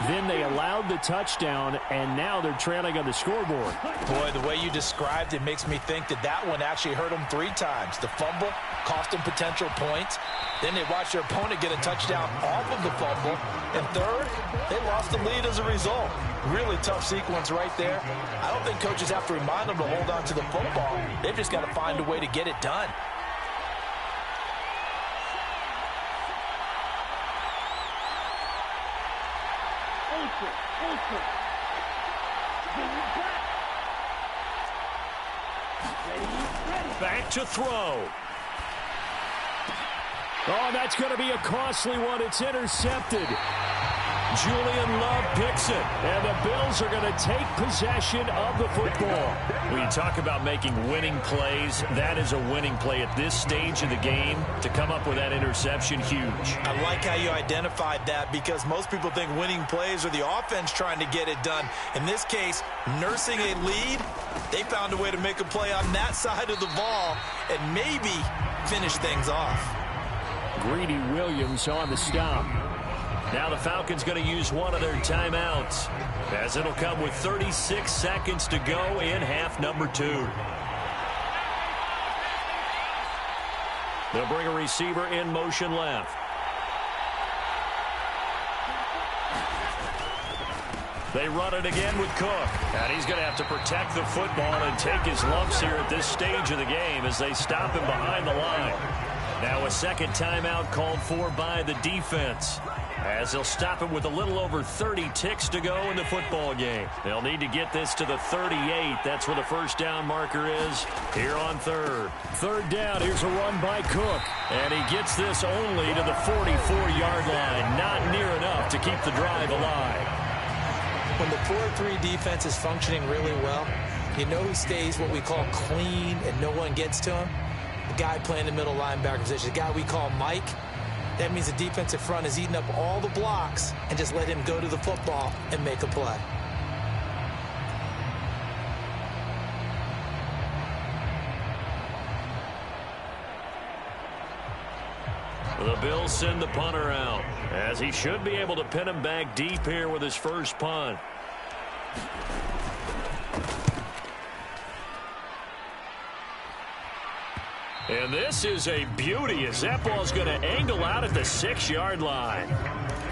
then they allowed the touchdown, and now they're trailing on the scoreboard. Boy, the way you described it makes me think that that one actually hurt them 3 times. The fumble cost them potential points. Then they watched their opponent get a touchdown off of the fumble. And third, they lost the lead as a result. Really tough sequence right there. I don't think coaches have to remind them to hold on to the football. They've just got to find a way to get it done. Back to throw. Oh, that's going to be a costly one. It's intercepted. Julian Love picks it, and the Bills are going to take possession of the football. When you talk about making winning plays, that is a winning play at this stage of the game. To come up with that interception, huge. I like how you identified that, because most people think winning plays are the offense trying to get it done. In this case, nursing a lead, they found a way to make a play on that side of the ball and maybe finish things off. Greedy Williams on the stop. Now the Falcons going to use one of their timeouts, as it'll come with 36 seconds to go in half number 2. They'll bring a receiver in motion left. They run it again with Cook. And he's going to have to protect the football and take his lumps here at this stage of the game as they stop him behind the line. Now a second timeout called for by the defense, as they'll stop him with a little over 30 ticks to go in the football game. They'll need to get this to the 38. That's where the first down marker is here on third. Third down, here's a run by Cook. And he gets this only to the 44-yard line. Not near enough to keep the drive alive. When the 4-3 defense is functioning really well, you know who stays what we call clean and no one gets to him? The guy playing the middle linebacker position, the guy we call Mike. That means the defensive front is eating up all the blocks and just let him go to the football and make a play. The Bills send the punter out, as he should be able to pin him back deep here with his first punt. And this is a beauty, as that ball's going to angle out at the 6-yard line.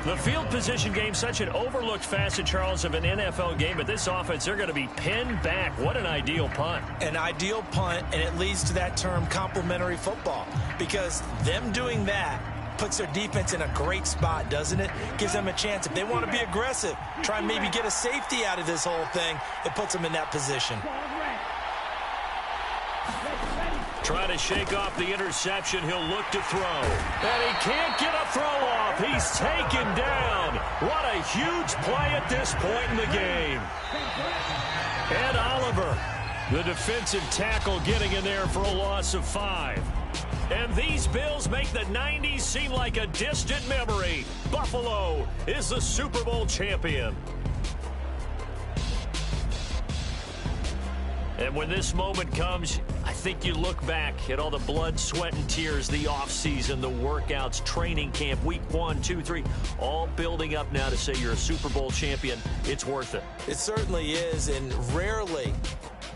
The field position game, such an overlooked facet, Charles, of an NFL game, but this offense, they're going to be pinned back. What an ideal punt. An ideal punt, and it leads to that term complementary football, because them doing that puts their defense in a great spot, doesn't it? Gives them a chance. If they want to be aggressive, try and maybe get a safety out of this whole thing, it puts them in that position. Trying to shake off the interception. He'll look to throw. And he can't get a throw off. He's taken down. What a huge play at this point in the game. And Oliver, the defensive tackle, getting in there for a loss of 5. And these Bills make the 90s seem like a distant memory. Buffalo is the Super Bowl champion. And when this moment comes, I think you look back at all the blood, sweat, and tears, the offseason, the workouts, training camp, week 1, 2, 3, all building up now to say you're a Super Bowl champion. It's worth it. It certainly is, and rarely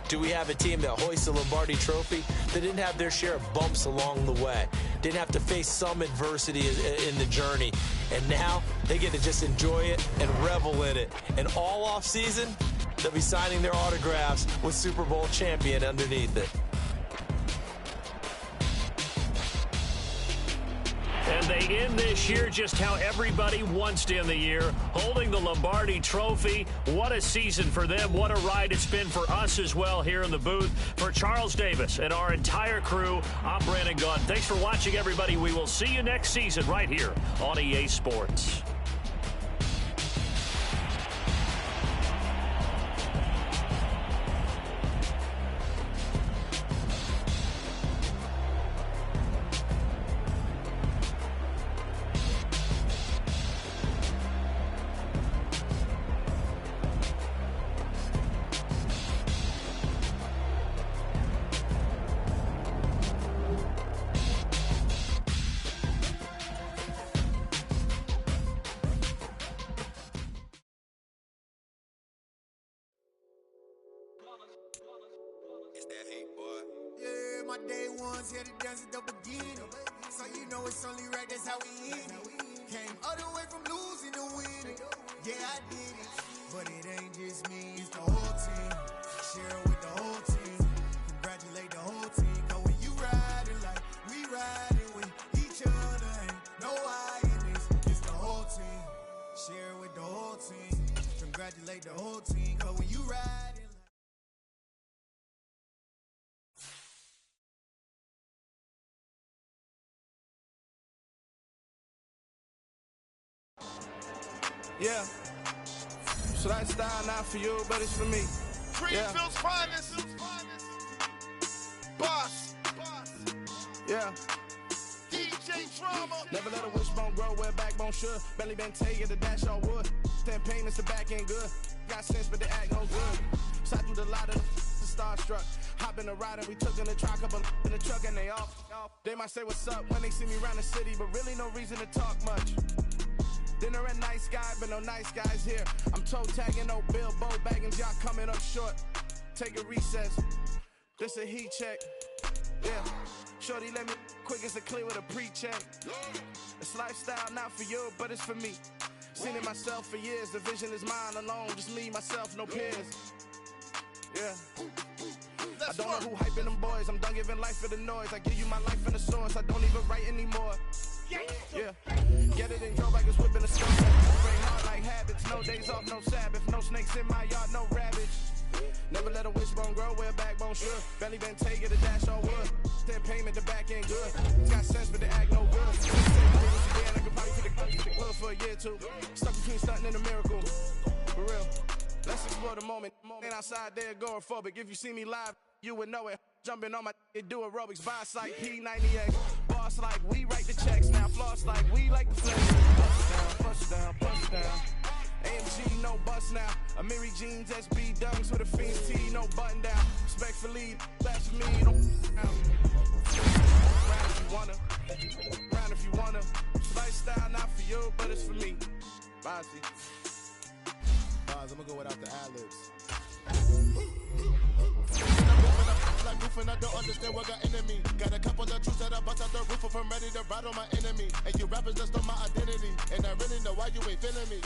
do we have a team that hoists the Lombardi Trophy that didn't have their share of bumps along the way, didn't have to face some adversity in the journey, and now they get to just enjoy it and revel in it. And all offseason, they'll be signing their autographs with Super Bowl champion underneath it. And they end this year just how everybody wants to end the year, holding the Lombardi Trophy. What a season for them. What a ride it's been for us as well here in the booth. For Charles Davis and our entire crew, I'm Brandon Gunn. Thanks for watching, everybody. We will see you next season right here on EA Sports. My day ones here to dance at the beginning. So you know it's only right, that's how we end it. Came all the way from losing to winning. Yeah, I did it. But it ain't just me, it's the whole team. Share it with the whole team. Congratulate the whole team. Cause when you riding like we riding with each other, ain't no hiding this. It's the whole team. Share it with the whole team. Congratulate the whole team. Cause when you riding. Yeah. So that style not for you, but it's for me. Greenfield's finest. Boss. Yeah. DJ Drama. Never let a wishbone grow where a backbone should. Belly been taking the dash all wood. 10 payments, the back ain't good. Got sense, but the act no good. Shot through the lot of the starstruck. Hop in the ride and we took in the truck up in the truck and they off. They might say what's up when they see me around the city, but really no reason to talk much. Dinner at nice guy, but no nice guys here. I'm toe tagging, no Bilbo bagging, y'all coming up short. Take a recess. This a heat check. Yeah. Shorty let me quick as a clear with a pre-check. This lifestyle not for you, but it's for me. Seen it myself for years. The vision is mine alone. Just me, myself, no peers. Yeah. I don't know who hyping them boys. I'm done giving life for the noise. I give you my life in the source. I don't even write anymore. Yeah. Get it and go like it's whipping a stone. Brain hard like habits. No days off, no Sabbath. No snakes in my yard, no rabbits. Never let a wishbone grow where a backbone should. Belly been taking the dash on wood. 10 payment, the back ain't good. Got sense, but the act no good. I could probably fit the club for a year or two. Stuck between stunting and a miracle. For real. Let's explore the moment. Ain't outside there agoraphobic. If you see me live, you would know it. Jumping on my do aerobics. Boss like P90X. Boss like we write the checks now. Floss like we like the flex. Bust down, bust down. AMG, no bust now. Amiri jeans, SB dunks with a Fiends T, no button down. Respectfully, that's for me, don't down. Round if you wanna, round if you wanna. Lifestyle not for you, but it's for me. Bossy. I'm gonna go without the ad-libs. Like goofing, I don't understand what got enemy. Got a couple of troops that I bust out the roof if I'm ready to ride on my enemy. And you rappers just stole my identity, and I really know why you ain't feeling me.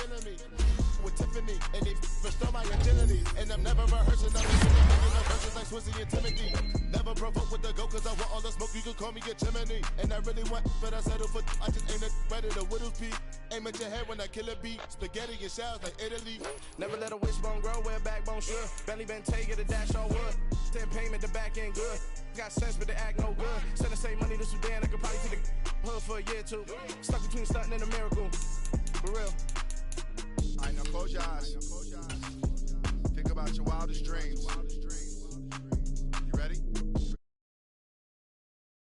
With Tiffany, and they restore my agility. And I'm never rehearsing, I'm making no verses like Swizzy and Timothy. Never provoke with the go, cause I want all the smoke, you can call me a chimney. And I really want, but I settle for, I just ain't ready to whittles peak. Aim at your head when I kill a beat. Spaghetti and shells like Italy. Never let a wishbone grow where a backbone should. Belly been taking the dash on wood. 10 payment, the back ain't good. Got sense, but the act no good. Send the same money to Sudan, I could probably take the hood for a year or two. Stuck between stunting and a miracle. For real. I know, close your eyes. Think about your wildest dreams.